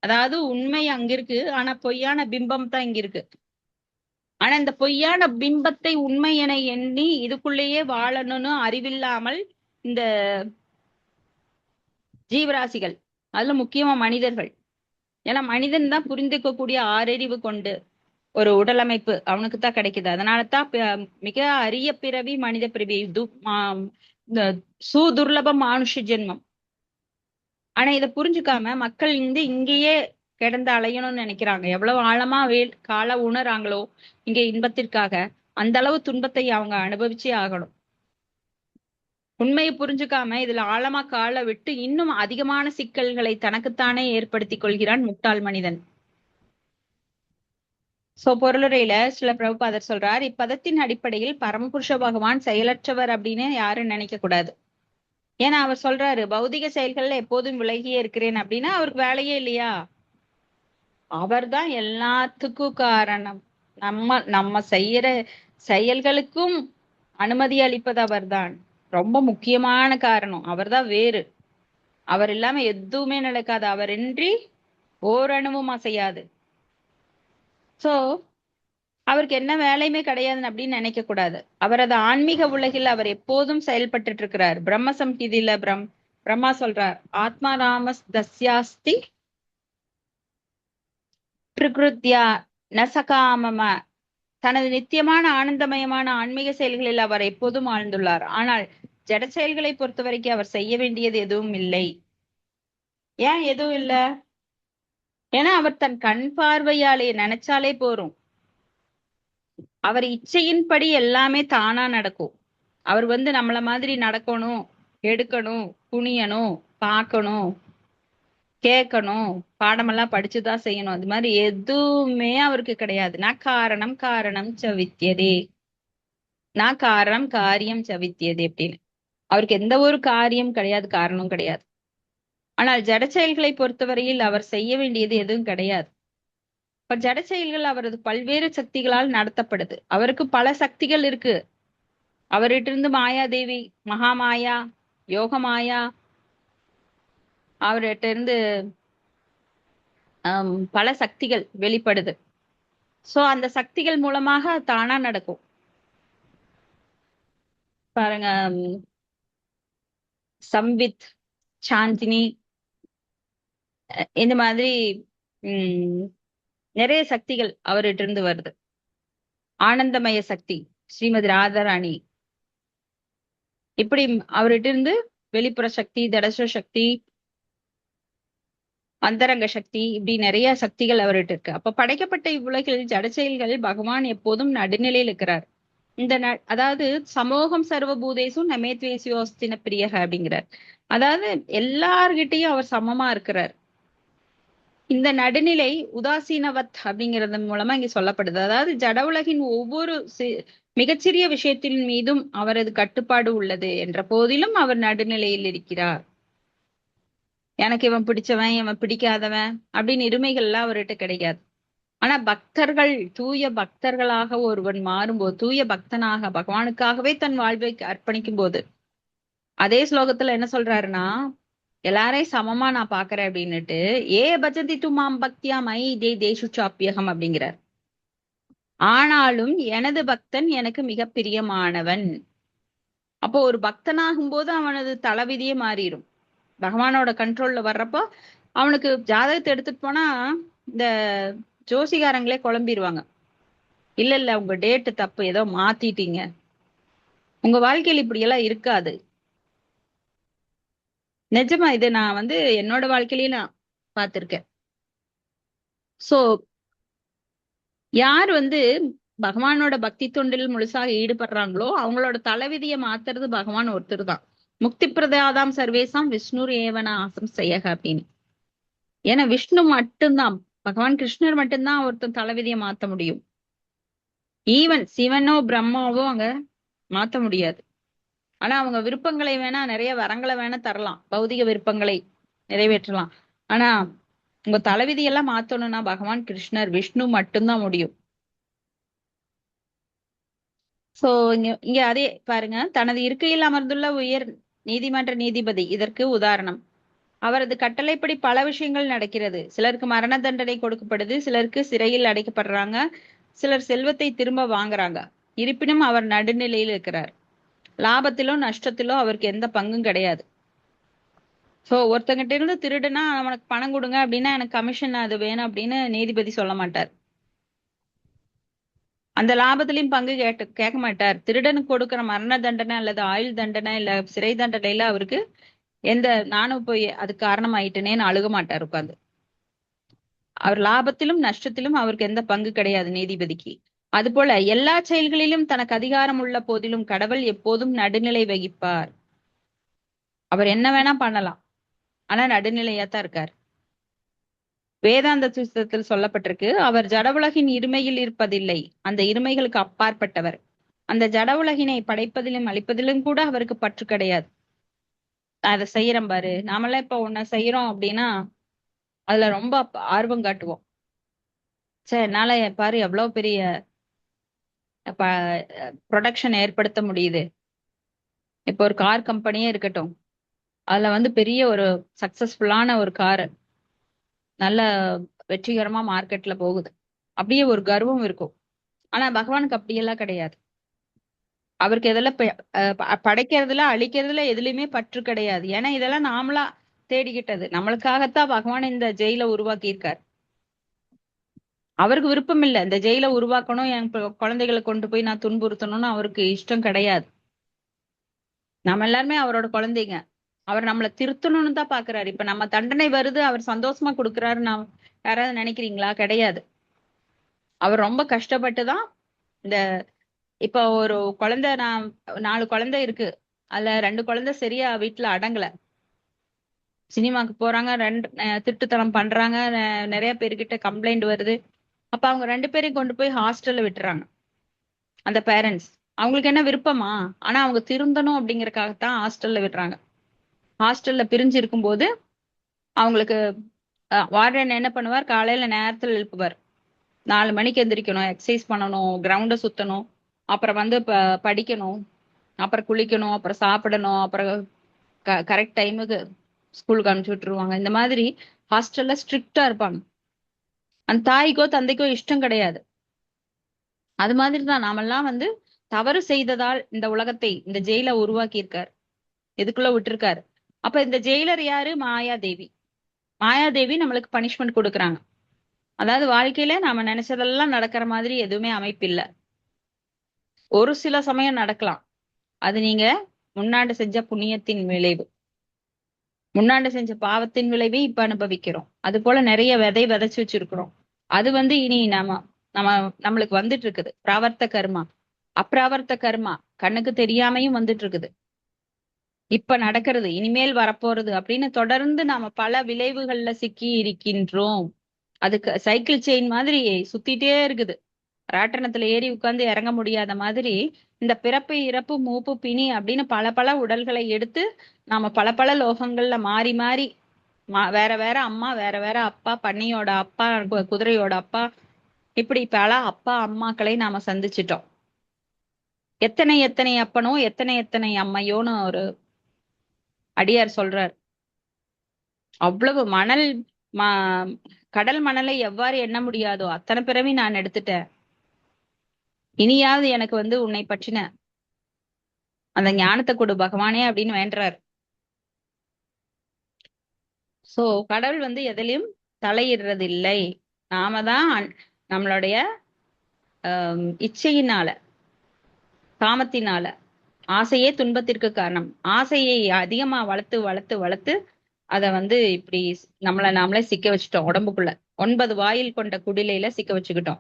அதாவது உண்மை அங்க இருக்கு, ஆனா பொய்யான பிம்பம் தான் இங்க இருக்கு. ஆனா இந்த பொய்யான பிம்பத்தை உண்மை என எண்ணி இதுக்குள்ளேயே வாழணும்னு அறிவில்லாமல் இந்த ஜீவராசிகள், அதுல முக்கியமா மனிதர்கள். ஏன்னா மனிதன் தான் புரிந்துக்கக்கூடிய ஆறறிவு கொண்டு ஒரு உடலமைப்பு அவனுக்கு தான் கிடைக்குது. அதனாலதான் மிக அரிய பிறவி மனித பிறவி, இந்த சுதுர்லபம் மானுஷ ஜென்மம். ஆனா இதை புரிஞ்சுக்காம மக்கள் இங்கேயே கிடந்து அலையணும்னு நினைக்கிறாங்க. எவ்வளவு ஆழமா கால உணராங்களோ இங்க இன்பத்திற்காக, அந்த அளவு துன்பத்தை அவங்க அனுபவிச்சே ஆகணும். உண்மையை புரிஞ்சுக்காம இதுல ஆழமா கால விட்டு இன்னும் அதிகமான சிக்கல்களை தனக்குத்தானே ஏற்படுத்தி கொள்கிறான் முட்டாள் மனிதன். சோ பொருளுரையில சில பிரபுபாதர் சொல்றார், இப்பதத்தின் அடிப்படையில் பரமபுருஷ பகவான் செயலற்றவர் அப்படின்னு யாரும் நினைக்க கூடாது. ஏன்னா அவர் சொல்றாரு, பௌதிக செயல்கள்ல எப்போதும் விலகியே இருக்கிறேன் அப்படின்னா அவருக்கு வேலையே இல்லையா? அவர்தான் எல்லாத்துக்கும் காரணம். நம்ம செய்யற செயல்களுக்கும் அனுமதி அளிப்பது அவர்தான். ரொம்ப முக்கியமான காரணம் அவர்தான். வேறு அவர் இல்லாம எதுவுமே நடக்காது. அவரின்றி ஓரணுவும் அசையாது. சோ அவருக்கு என்ன வேலையுமே கிடையாதுன்னு அப்படின்னு நினைக்க கூடாது. அவரது ஆன்மீக உலகில் அவர் எப்போதும் செயல்பட்டு இருக்கிறார். பிரம்ம சம்ஹிதியில பிரம்மா சொல்றார், ஆத்மா ராமஸ் தஸ்யாஸ்தி பிரகிருத்யா நசகாமம. தனது நித்தியமான ஆனந்தமயமான ஆன்மீக செயல்களில் அவர் எப்போதும் ஆழ்ந்துள்ளார். ஆனால் ஜட செயல்களை பொறுத்தவரைக்கும் அவர் செய்ய வேண்டியது எதுவும் இல்லை. ஏன் எதுவும் இல்ல? ஏன்னா அவர் தன் கண் பார்வையாலே நினைச்சாலே போறோம். அவர் இச்சையின்படி எல்லாமே தானா நடக்கும். அவர் நம்மள மாதிரி நடக்கணும், எடுக்கணும், குனியணும், பார்க்கணும், கேட்கணும், பாடமெல்லாம் படிச்சுதான் செய்யணும், அது மாதிரி எதுவுமே அவருக்கு கிடையாது. நான் காரணம் காரணம் சவித்தியதே, நான் காரணம் காரியம் சவித்தியதே அப்படின்னு. அவருக்கு எந்த ஒரு காரியம் கிடையாது, காரணம் கிடையாது. ஆனால் ஜட செயல்களை பொறுத்தவரையில் அவர் செய்ய வேண்டியது எதுவும் கிடையாது. இப்ப ஜட செயல்கள் அவரது பல்வேறு சக்திகளால் நடத்தப்படுது. அவருக்கு பல சக்திகள் இருக்கு. அவர்கிட்ட இருந்து மாயாதேவி, மகாமாயா, யோகமாயா, அவர்கிட்ட இருந்து பல சக்திகள் வெளிப்படுது. சோ அந்த சக்திகள் மூலமாக தானா நடக்கும். பாருங்க, சம்வித், சாந்தினி, இந்த மாதிரி நிறைய சக்திகள் அவர்கிட்ட இருந்து வருது. ஆனந்தமய சக்தி ஸ்ரீமதி ராதாராணி, இப்படி அவர்கிட்ட இருந்து வெளிப்புற சக்தி, தடச சக்தி, அந்தரங்க சக்தி, இப்படி நிறைய சக்திகள் அவர்கிட்ட இருக்கு. அப்ப படைக்கப்பட்ட இவ்வுலகில் ஜட செயல்கள் பகவான் எப்போதும் நடுநிலையில் இருக்கிறார். இந்த அதாவது சமூகம் சர்வபூதேசும் நமேத்வேசியோஸ்தின பிரியக அப்படிங்கிறார். அதாவது எல்லார்கிட்டையும் அவர் சமமா இருக்கிறார். இந்த நடுநிலை உதாசீனவத் அப்படிங்கிறது மூலமா இங்க சொல்லப்படுது. அதாவது ஜட உலகின் ஒவ்வொரு மிகச்சிறிய விஷயத்தின் மீதும் அவரது கட்டுப்பாடு உள்ளது என்ற போதிலும் அவர் நடுநிலையில் இருக்கிறார். எனக்கு இவன் பிடிச்சவன் இவன் பிடிக்காதவன் அப்படின்னு இருமைகள்லாம் அவர்கிட்ட கிடையாது. ஆனா பக்தர்கள் தூய பக்தர்களாக ஒருவன் மாறும்போது, தூய பக்தனாக பகவானுக்காகவே தன் வாழ்வை அர்ப்பணிக்கும் போது, அதே ஸ்லோகத்துல என்ன சொல்றாருன்னா, எல்லாரையும் சமமா நான் பாக்குறேன் அப்படின்னுட்டு, ஏ பஜந்தி துமாம் பக்தியா மை தேஷு சாப்பியகம் அப்படிங்கிறார். ஆனாலும் எனது பக்தன் எனக்கு மிக பிரியமானவன். அப்போ ஒரு பக்தனாகும் போது அவனது தலைவிதியே மாறிடும். பகவானோட கண்ட்ரோல்ல வர்றப்போ அவனுக்கு ஜாதகத்தை எடுத்துட்டு போனா இந்த ஜோசிகாரங்களே குழம்பிடுவாங்க. இல்ல இல்ல உங்க டேட்டு தப்பு, ஏதோ மாத்திட்டீங்க, உங்க வாழ்க்கையில் இப்படி எல்லாம் இருக்காது. நிஜமா இது நான் என்னோட வாழ்க்கையிலேயே நான் பார்த்திருக்கேன். சோ யார் பகவானோட பக்தி தொண்டில் முழுசாக ஈடுபடுறாங்களோ அவங்களோட தலைவிதியை மாத்துறது பகவான் ஒருத்தர் தான். முக்தி பிரதாதாம் சர்வேசாம் விஷ்ணு ஏவன ஆசம் செய்யக அப்படின்னு. ஏன்னா விஷ்ணு மட்டும்தான், பகவான் கிருஷ்ணர் மட்டும்தான் ஒருத்தன் தலைவிதியை மாத்த முடியும். ஈவன் சிவனோ பிரம்மாவோ அங்க மாத்த முடியாது. ஆனா அவங்க விருப்பங்களை வேணா, நிறைய வரங்களை வேணா தரலாம், பௌதிக விருப்பங்களை நிறைவேற்றலாம். ஆனா உங்க தலைவிதியெல்லாம் மாத்தணும்னா பகவான் கிருஷ்ணர் விஷ்ணு மட்டும்தான் முடியும். சோ இங்க இங்க அதே பாருங்க, தனது இருக்கையில் அமர்ந்துள்ள உயர் நீதிமன்ற நீதிபதி இதற்கு உதாரணம். அவரது கட்டளைப்படி பல விஷயங்கள் நடக்கிறது. சிலருக்கு மரண தண்டனை கொடுக்கப்படுது, சிலருக்கு சிறையில் அடைக்கப்படுறாங்க, சிலர் செல்வத்தை திரும்ப வாங்குறாங்க. இருப்பினும் அவர் நடுநிலையில் இருக்கிறார். லாபத்திலோ நஷ்டத்திலோ அவருக்கு எந்த பங்கும் கிடையாது. சோ ஒருத்தங்கிட்ட இருந்து திருடுனா அவனுக்கு பணம் கொடுங்க அப்படின்னா எனக்கு கமிஷன் அது வேணும் அப்படின்னு நீதிபதி சொல்ல மாட்டார். அந்த லாபத்திலையும் பங்கு கேட்க மாட்டார். திருடனுக்கு கொடுக்கிற மரண தண்டனை அல்லது ஆயுள் தண்டனை இல்ல சிறை தண்டனையில அவருக்கு எந்த நானும் போய் அது காரணம் ஆயிட்டேனேன்னு அழுக மாட்டார் உட்கார்ந்து. அவர் லாபத்திலும் நஷ்டத்திலும் அவருக்கு எந்த பங்கு கிடையாது நீதிபதிக்கு. அது போல எல்லா செயல்களிலும் தனக்கு அதிகாரம் உள்ள போதிலும் கடவுள் எப்போதும் நடுநிலை வகிப்பார். அவர் என்ன வேணா பண்ணலாம், ஆனா நடுநிலையாத்தான் இருக்கார். வேதாந்த புஸ்தகத்தில் சொல்லப்பட்டிருக்கு, அவர் ஜட உலகின் இருமையில் இருப்பதில்லை, அந்த இருமைகளுக்கு அப்பாற்பட்டவர். அந்த ஜட உலகினை படைப்பதிலும் அழிப்பதிலும் கூட அவருக்கு பற்று கிடையாது. நான் அதை செய்யறேன் பாரு, நாமெல்லாம் இப்ப ஒன்ன செய்யறோம் அப்படின்னா அதுல ரொம்ப ஆர்வம் காட்டுவோம். சரி என்னால பாரு எவ்வளவு பெரிய ப்ரொடக்ஷன் ஏற்படுத்த முடியுது. இப்போ ஒரு கார் கம்பெனியே இருக்கட்டும், அதுல பெரிய ஒரு சக்சஸ்ஃபுல்லான ஒரு கார் நல்ல வெற்றிகரமா மார்க்கெட்ல போகுது, அப்படியே ஒரு கர்வம் இருக்கும். ஆனா பகவானுக்கு அப்படியெல்லாம் கிடையாது. அவருக்கு எதெல்லாம் படைக்கிறதுல அழிக்கிறதுல எதுலயுமே பற்று கிடையாது. ஏன்னா இதெல்லாம் நாமளா தேடிக்கிட்டது, நம்மளுக்காகத்தான் பகவான் இந்த ஜெயில உருவாக்கி இருக்கார். அவருக்கு விருப்பம் இல்லை இந்த ஜெயில உருவாக்கணும், என் குழந்தைகளை கொண்டு போய் நான் துன்புறுத்தணும்னு அவருக்கு இஷ்டம் கிடையாது. நம்ம எல்லாருமே அவரோட குழந்தைங்க. அவர் நம்மளை திருத்தணும்னு தான் பாக்குறாரு. இப்ப நம்ம தண்டனை வருது அவர் சந்தோஷமா கொடுக்குறாரு நான் யாராவது நினைக்கிறீங்களா? கிடையாது. அவர் ரொம்ப கஷ்டப்பட்டுதான் இந்த இப்ப ஒரு குழந்தை, நான் 4 குழந்தை இருக்கு, அதுல 2 குழந்தை சரியா வீட்டுல அடங்கல, சினிமாக்கு போறாங்க, திருட்டுத்தனம் பண்றாங்க, நிறைய பேர்கிட்ட கம்ப்ளைண்ட் வருது. அப்ப அவங்க 2 பேரையும் கொண்டு போய் ஹாஸ்டல்ல விட்டுறாங்க அந்த பேரண்ட்ஸ். அவங்களுக்கு என்ன விருப்பமா? ஆனா அவங்க திருந்தணும் அப்படிங்கறக்காகத்தான் ஹாஸ்டல்ல விடுறாங்க. ஹாஸ்டல்ல பிரிஞ்சு இருக்கும்போது அவங்களுக்கு வார்டன் என்ன பண்ணுவார், காலையில நேரத்துல எழுப்புவார், 4 மணிக்கு எந்திரிக்கணும், எக்ஸசைஸ் பண்ணணும், கிரவுண்ட சுத்தணும், அப்புறம் படிக்கணும், அப்புறம் குளிக்கணும், அப்புறம் சாப்பிடணும், அப்புறம் கரெக்ட் டைமுக்கு ஸ்கூலுக்கு அனுப்பிச்சு விட்டுருவாங்க. இந்த மாதிரி ஹாஸ்டல்ல ஸ்ட்ரிக்டா இருப்பாங்க. அந்த தாய்க்கோ தந்தைக்கோ இஷ்டம் கிடையாது. அது மாதிரிதான் நாமெல்லாம் தவறு செய்ததால் இந்த உலகத்தை, இந்த ஜெயில உருவாக்கி இருக்கார், இதுக்குள்ள விட்டுருக்காரு. அப்ப இந்த ஜெயிலர் யாரு? மாயாதேவி. மாயாதேவி நம்மளுக்கு பனிஷ்மெண்ட் கொடுக்குறாங்க. அதாவது வாழ்க்கையில நாம நினைச்சதெல்லாம் நடக்கிற மாதிரி எதுவுமே அமைப்பு இல்ல. ஒரு சில சமயம் நடக்கலாம், அது நீங்க முன்னாடி செஞ்ச புண்ணியத்தின் விளைவு, முன்னாடி செஞ்ச பாவத்தின் விளைவை இப்ப அனுபவிக்கிறோம். அது போல நிறைய விதை விதைச்சு வச்சிருக்கிறோம். அது இனி நம்மளுக்கு வந்துட்டு இருக்குது பிராவர்த்த கர்மா. அப்பிராவர்த்த கர்மா கண்ணுக்கு தெரியாமையும் வந்துட்டு இருக்குது, இப்ப நடக்கிறது, இனிமேல் வரப்போறது அப்படின்னு தொடர்ந்து நாம பல விளைவுகள்ல சிக்கி இருக்கின்றோம். அதுக்கு சைக்கிள் செயின் மாதிரி சுத்திட்டே இருக்குது. ராட்டனத்துல ஏறி உட்கார்ந்து இறங்க முடியாத மாதிரி இந்த பிறப்பு இறப்பு மூப்பு பிணி அப்படின்னு பல பல உடல்களை எடுத்து நாம பல பல லோகங்கள்ல மாறி மாறி வேற வேற அம்மா வேற வேற அப்பா, பன்னியோட அப்பா, குதிரையோட அப்பா, இப்படி பல அப்பா அம்மாக்களை நாம சந்திச்சிட்டோம். எத்தனை எத்தனை அப்பனோ எத்தனை எத்தனை அம்மையோன்னு ஒரு அடியார் சொல்றார். அவ்வளவு மணல் மா கடல் மணலை எவ்வாறு எண்ண முடியாதோ அத்தனை பிறவி நான் எடுத்துட்டேன். இனியாவது எனக்கு உன்னை பற்றின அந்த ஞானத்தை கொடு பகவானே அப்படின்னு வேண்டுறார். சோ கடவுள் எதிலையும் தலையிடுறது இல்லை. நாம தான் நம்மளுடைய இச்சையினால, காமத்தினால, ஆசையே துன்பத்திற்கு காரணம். ஆசையை அதிகமா வளர்த்து வளர்த்து வளர்த்து அத இப்படி நம்மளை நாமளே சிக்க வச்சுட்டோம் உடம்புக்குள்ள. 9 வாயில் கொண்ட குடிலையில சிக்க வச்சுக்கிட்டோம்.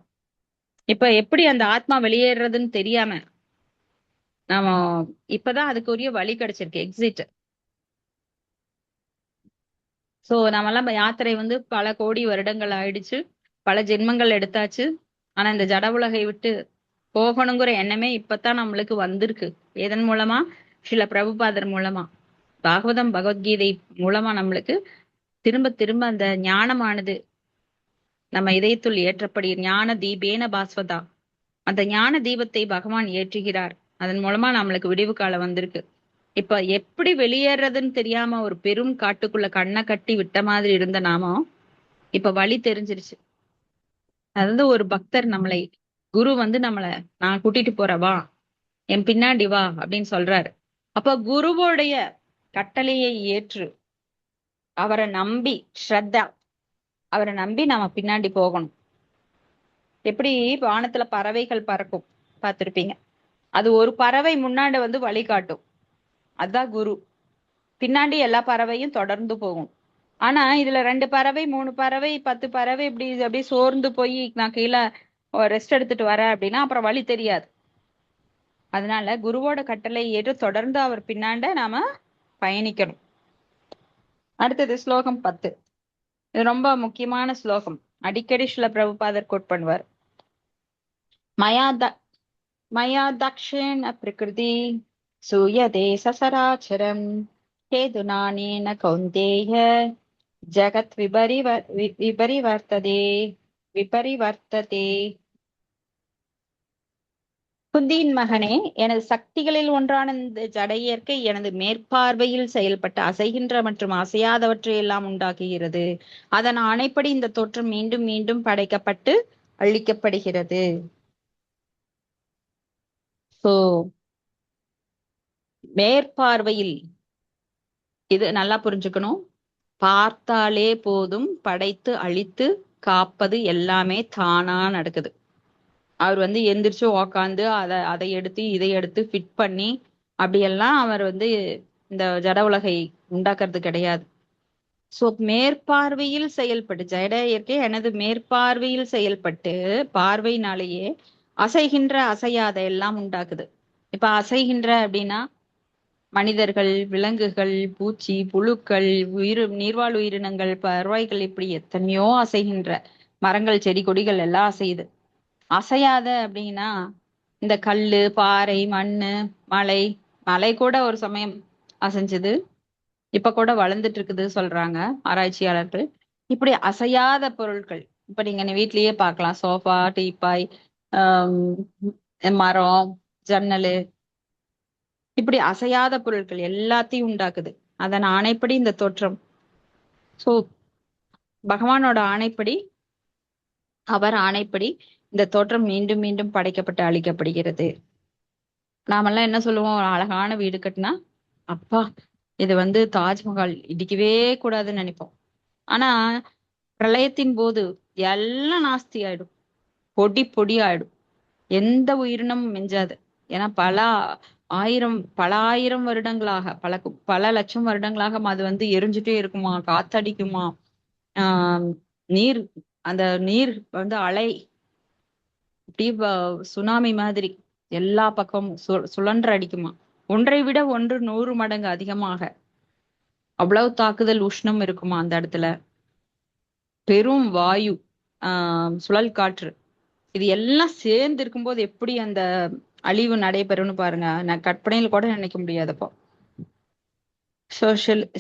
இப்ப எப்படி அந்த ஆத்மா வெளியேறதுன்னு தெரியாம நாம இப்பதான் அதுக்குரிய வழி கிடைச்சிருக்கு, எக்ஸிட். சோ நம்மெல்லாம் யாத்திரை பல கோடி வருடங்கள் ஆயிடுச்சு, பல ஜென்மங்கள் எடுத்தாச்சு. ஆனா இந்த ஜட உலகை விட்டு போகணுங்கிற எண்ணமே இப்பதான் நம்மளுக்கு வந்திருக்கு. எதன் மூலமா? சில பிரபுபாதர் மூலமா, பாகவதம் பகவத்கீதை மூலமா நம்மளுக்கு திரும்ப திரும்ப அந்த ஞானமானது நம்ம இதயத்துள் ஏற்றப்படி ஞான தீபேன பாஸ்வதா, அந்த ஞான தீபத்தை பகவான் ஏற்றுகிறார். அதன் மூலமா நம்மளுக்கு விடிவு காலம் வந்திருக்கு. இப்ப எப்படி வெளியேறதுன்னு தெரியாம ஒரு பெரும் காட்டுக்குள்ள கண்ணை கட்டி விட்ட மாதிரி இருந்த நாம இப்ப வழி தெரிஞ்சிருச்சு. ஒரு பக்தர் நம்மளை, குரு நம்மளை நான் கூட்டிட்டு போறவா, என் பின்னாடி வா அப்படின்னு சொல்றாரு. அப்ப குருவோடைய கட்டளையை ஏற்று அவரை நம்பி ஸ்ரத்தா, அவரை நம்பி நாம பின்னாடி போகணும். எப்படி வானத்துல பறவைகள் பறக்கும் பார்த்திருப்பீங்க. அது ஒரு பறவை முன்னாடி வழிகாட்டும், அதான் குரு. பின்னாடி எல்லா பறவையும் தொடர்ந்து போகும். ஆனா இதுல 2 பறவை 3 பறவை 10 பறவை இப்படி அப்படியே சோர்ந்து போய் நான் கீழே ரெஸ்ட் எடுத்துட்டு வரேன் அப்படின்னா அப்புறம் வழி தெரியாது. அதனால குருவோட கட்டளை ஏற்று தொடர்ந்து அவர் பின்னாண்ட நாம பயணிக்கணும். அடுத்தது ஸ்லோகம் 10. இது ரொம்ப முக்கியமான ஸ்லோகம். அடிக்கடி ஸ்ரீல பிரபுபாதர் கோட் பண்ணுவார். மயா தக்ஷேன பிரகிருதி சூயதே சசராச்சரம் ஹேதுநானேன கௌந்தேய ஜகத் விபரிவர்த்ததே. குந்தியின் மகனே, எனது சக்திகளில் ஒன்றான இந்த ஜட இயற்கை எனது மேற்பார்வையில் செயல்பட்டு அசைகின்ற மற்றும் அசையாதவற்றை எல்லாம் உண்டாக்குகிறது. அதன் ஆணைப்படி இந்த தோற்றம் மீண்டும் மீண்டும் படைக்கப்பட்டு அழிக்கப்படுகிறது. சோ மேற்பார்வையில், இது நல்லா புரிஞ்சுக்கணும். பார்த்தாலே போதும், படைத்து அழித்து காப்பது எல்லாமே தானா நடக்குது. அவர் எந்திரிச்சு உக்காந்து அதை எடுத்து இதை எடுத்து ஃபிட் பண்ணி அப்படியெல்லாம் அவர் இந்த ஜட உலகை உண்டாக்குறது கிடையாது. சோ மேற்பார்வையில் செயல்பட்டு, ஜட இயற்கை எனது மேற்பார்வையில் செயல்பட்டு பார்வையினாலேயே அசைகின்ற அசையாத எல்லாம் உண்டாக்குது. இப்ப அசைகின்ற அப்படின்னா மனிதர்கள், விலங்குகள், பூச்சி, புழுக்கள், நீர்வாழ் உயிரினங்கள், பறவைகள், இப்படி எத்தனையோ அசைகின்ற மரங்கள், செடி கொடிகள் எல்லாம் அசையுது. அசையாத அப்படின்னா இந்த கல்லு, பாறை, மண்ணு, மலை கூட ஒரு சமயம் அசைஞ்சது, இப்ப கூட வளர்ந்துட்டு இருக்குது சொல்றாங்க ஆராய்ச்சியாளர்கள். இப்படி அசையாத பொருட்கள் இப்ப நீங்க வீட்லயே பார்க்கலாம். சோஃபா, டீப்பாய், மரம், ஜன்னலு, இப்படி அசையாத பொருட்கள் எல்லாத்தையும் உண்டாக்குது. அதன் ஆணைப்படி இந்த தோற்றம். சோ பகவானோட ஆணைப்படி, அவர் ஆணைப்படி இந்த தோற்றம் மீண்டும் மீண்டும் படைக்கப்பட்டு அழிக்கப்படுகிறது. நாமெல்லாம் என்ன சொல்லுவோம்? ஒரு அழகான வீடு கட்டினா, அப்பா இது தாஜ்மஹால், இடிக்கவே கூடாதுன்னு நினைப்போம். ஆனா பிரளயத்தின் போது எல்லாம் நாஸ்தி ஆயிடும், பொடி பொடி ஆயிடும். எந்த உயிரினமும் மிஞ்சாது. ஏன்னா பல ஆயிரம் வருடங்களாக, பல லட்சம் வருடங்களாக அது எரிஞ்சுட்டே இருக்குமா, காத்தடிக்குமா, நீர், அந்த நீர் அலை இப்படி சுனாமி மாதிரி எல்லா பக்கமும் சுழன்று அடிக்குமா. ஒன்றை விட ஒன்று 100 மடங்கு அதிகமாக அவ்வளவு தாக்குதல் உஷ்ணம் இருக்குமா அந்த இடத்துல. பெரும் வாயு, சுழல் காற்று, இது எல்லாம் சேர்ந்து இருக்கும்போது எப்படி அந்த அழிவு நடைபெறும்னு பாருங்க. நான் கற்பனையில கூட நினைக்க முடியாதப்போ.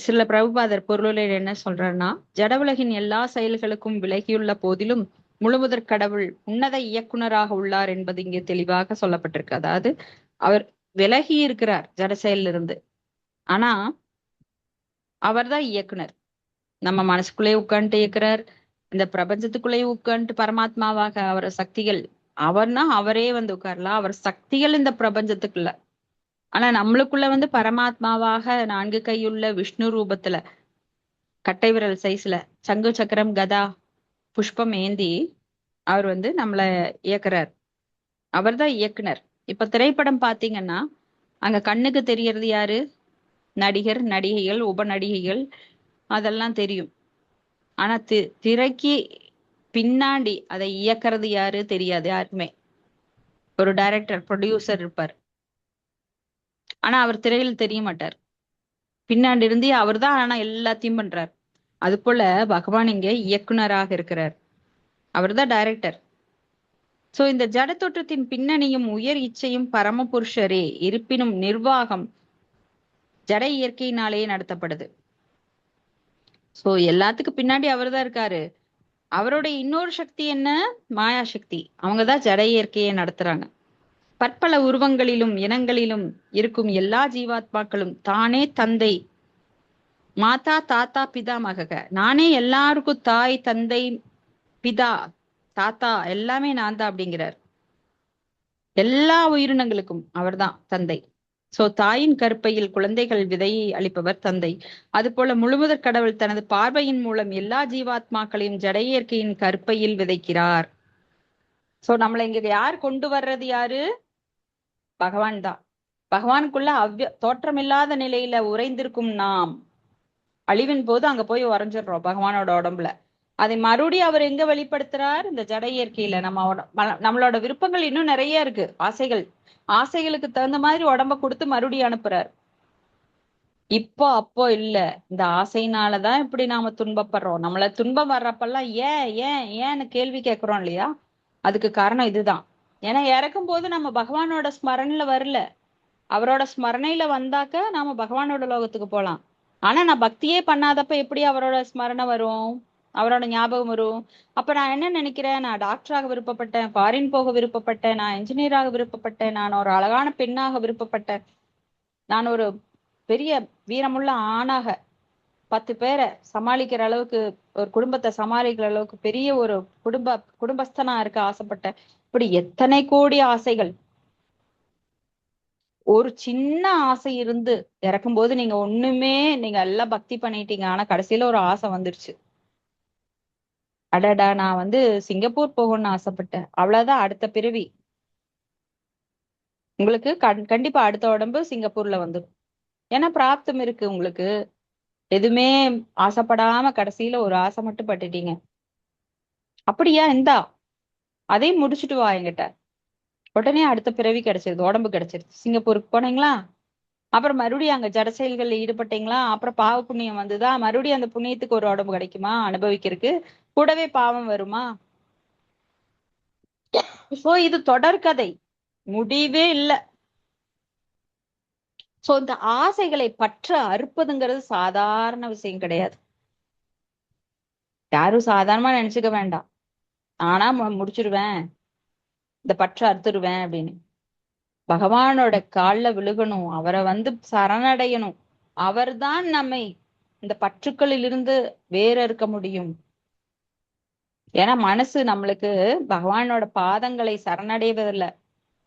சில பிரபுபாதர் பொருளில் என்ன சொல்றாருன்னா, ஜட உலகின் எல்லா செயல்களுக்கும் விலகியுள்ள போதிலும் முழுமுதற் கடவுள் உன்னத இயக்குனராக உள்ளார் என்பது இங்கே தெளிவாக சொல்லப்பட்டிருக்கு. அதாவது அவர் விலகி இருக்கிறார் ஜட செயலிலிருந்து, ஆனா அவர்தான் இயக்குனர். நம்ம மனசுக்குள்ளே உட்காந்துட்டு இருக்கிறார், இந்த பிரபஞ்சத்துக்குள்ளேயே உட்காந்துட்டு பரமாத்மாவாக அவர் சக்திகள். அவர்னா அவரே வந்து உட்காரலாம், அவர் சக்திகள் இந்த பிரபஞ்சத்துக்குள்ள. ஆனா நம்மளுக்குள்ள வந்து பரமாத்மாவாக 4 கையுள்ள விஷ்ணு ரூபத்துல கட்டை விரல் சைஸ்ல சங்கு சக்கரம் கதா புஷ்பம் ஏந்தி அவர் வந்து நம்மள இயக்குறார். அவர்தான் இயக்குனர். இப்ப திரைப்படம் பாத்தீங்கன்னா அங்க கண்ணுக்கு தெரியறது யாரு? நடிகர், நடிகைகள், உப நடிகைகள், அதெல்லாம் தெரியும். ஆனா திரைக்கு பின்னாடி அதை இயக்குறது யாரு தெரியாது யாருக்குமே. ஒரு டைரக்டர், ப்ரொடியூசர் இருப்பார், ஆனா அவர் திரையில் தெரிய மாட்டார். பின்னாடி இருந்து அவர்தான் ஆனா எல்லாத்தையும் பண்றார். அது போல பகவான் இங்க இயக்குனராக இருக்கிறார், அவர்தான் டைரக்டர். சோ இந்த ஜட தோற்றத்தின் பின்னணியும் உயர் இச்சையும் பரமபுருஷரே இருப்பினும் நிர்வாகம் ஜட இயற்கையினாலேயே நடத்தப்படுது. சோ எல்லாத்துக்கும் பின்னாடி அவர்தான் இருக்காரு. அவருடைய இன்னொரு சக்தி என்ன? மாயா சக்தி. அவங்கதான் ஜட இயற்கையை நடத்துறாங்க. பற்பல உருவங்களிலும் இனங்களிலும் இருக்கும் எல்லா ஜீவாத்மாக்களும் தானே தந்தை, மாதா, தாத்தா, பிதா, மகக, நானே எல்லாருக்கும் தாய், தந்தை, பிதா, தாத்தா, எல்லாமே நான் தான் அப்படிங்கிறார். எல்லா உயிரினங்களுக்கும் அவர்தான் தந்தை. சோ தாயின் கருப்பையில் குழந்தைகள் விதையை அளிப்பவர் தந்தை. அது போல முழுமுதற் கடவுள் தனது பார்வையின் மூலம் எல்லா ஜீவாத்மாக்களையும் ஜட இயற்கையின் கருப்பையில் விதைக்கிறார். சோ நம்மளை இங்க யார் கொண்டு வர்றது? யாரு? பகவான் தான். பகவானுக்குள்ள தோற்றமில்லாத நிலையில உறைந்திருக்கும் நாம் அழிவின் போது அங்க போய் உறைஞ்சிடுறோம் பகவானோட உடம்புல. அதை மறுபடியும் அவர் எங்க வெளிப்படுத்துறார்? இந்த ஜட இயற்கையில. நம்மளோட விருப்பங்கள் இன்னும் நிறைய இருக்கு, ஆசைகள். ஆசைகளுக்கு தகுந்த மாதிரி உடம்ப கொடுத்து மறுபடியும் அனுப்புறார். இப்போ அப்போ இல்ல. இந்த ஆசையினாலதான் இப்படி நாம துன்பப்படுறோம். நம்மள துன்பம் வர்றப்பெல்லாம் ஏன் ஏன் ஏன்னு கேள்வி கேட்கிறோம் இல்லையா? அதுக்கு காரணம் இதுதான். ஏன்னா இறக்கும் போது நம்ம பகவானோட ஸ்மரணையில வரல. அவரோட ஸ்மரணையில வந்தாக்க நாம பகவானோட லோகத்துக்கு போலாம். ஆனா நான் பக்தியே பண்ணாதப்ப எப்படி அவரோட ஸ்மரணை வரும், அவரோட ஞாபகம் வரும்? அப்ப நான் என்ன நினைக்கிறேன்? நான் டாக்டராக விருப்பப்பட்டேன், ஃபாரின் போக விருப்பப்பட்டேன், நான் இன்ஜினியராக விருப்பப்பட்டேன், நான் ஒரு அழகான பெண்ணாக விருப்பப்பட்டேன், நான் ஒரு பெரிய வீரமுள்ள ஆணாக 10 பேரை சமாளிக்கிற அளவுக்கு, ஒரு குடும்பத்தை சமாளிக்கிற அளவுக்கு பெரிய ஒரு குடும்பஸ்தனா இருக்க ஆசைப்பட்டேன். இப்படி எத்தனை கோடி ஆசைகள். ஒரு சின்ன ஆசை இருந்து இறக்கும்போது நீங்க ஒண்ணுமே, நீங்க எல்லாம் பக்தி பண்ணிட்டீங்க, ஆனா கடைசியில ஒரு ஆசை வந்துருச்சு. அடடா, நான் வந்து சிங்கப்பூர் போகணும்னு ஆசைப்பட்டேன், அவ்வளவுதான், அடுத்த பிறவி உங்களுக்கு கண்டிப்பா அடுத்த உடம்பு சிங்கப்பூர்ல வந்துடும். ஏன்னா பிராப்தம் இருக்கு உங்களுக்கு. எதுவுமே ஆசைப்படாம கடைசியில ஒரு ஆசை மட்டும் பட்டுட்டீங்க. அப்படியா? இந்தா அதையும் முடிச்சுட்டு வா என்கிட்ட. உடனே அடுத்த பிறவி கிடைச்சிருது, உடம்பு கிடைச்சிருது. சிங்கப்பூருக்கு போனீங்களா, அப்புறம் மறுபடியும் அங்க ஜட செயல்கள்ல ஈடுபட்டீங்களா, அப்புறம் பாவ புண்ணியம் வந்துதா, மறுபடியும் அந்த புண்ணியத்துக்கு ஒரு உடம்பு கிடைக்குமா அனுபவிக்கிறதுக்கு? கூடவே பாவம் வருமா? சோ இது தொடர்கதை, முடிவே இல்ல. சோ இந்த ஆசைகளை பற்ற அறுப்பதுங்கிறது சாதாரண விஷயம் கிடையாது. யாரும் சாதாரணமா நினைச்சுக்க வேண்டாம். ஆனா முடிச்சிருவேன், இந்த பற்ற அறுத்துருவேன் அப்படின்னு. பகவானோட கால்ல விழுகணும், அவரை வந்து சரணடையணும். அவர்தான் நம்மை இந்த பற்றுக்களில் இருந்து வேற இருக்க முடியும். ஏன்னா மனசு நம்மளுக்கு பகவானோட பாதங்களை சரணடைவதில்ல,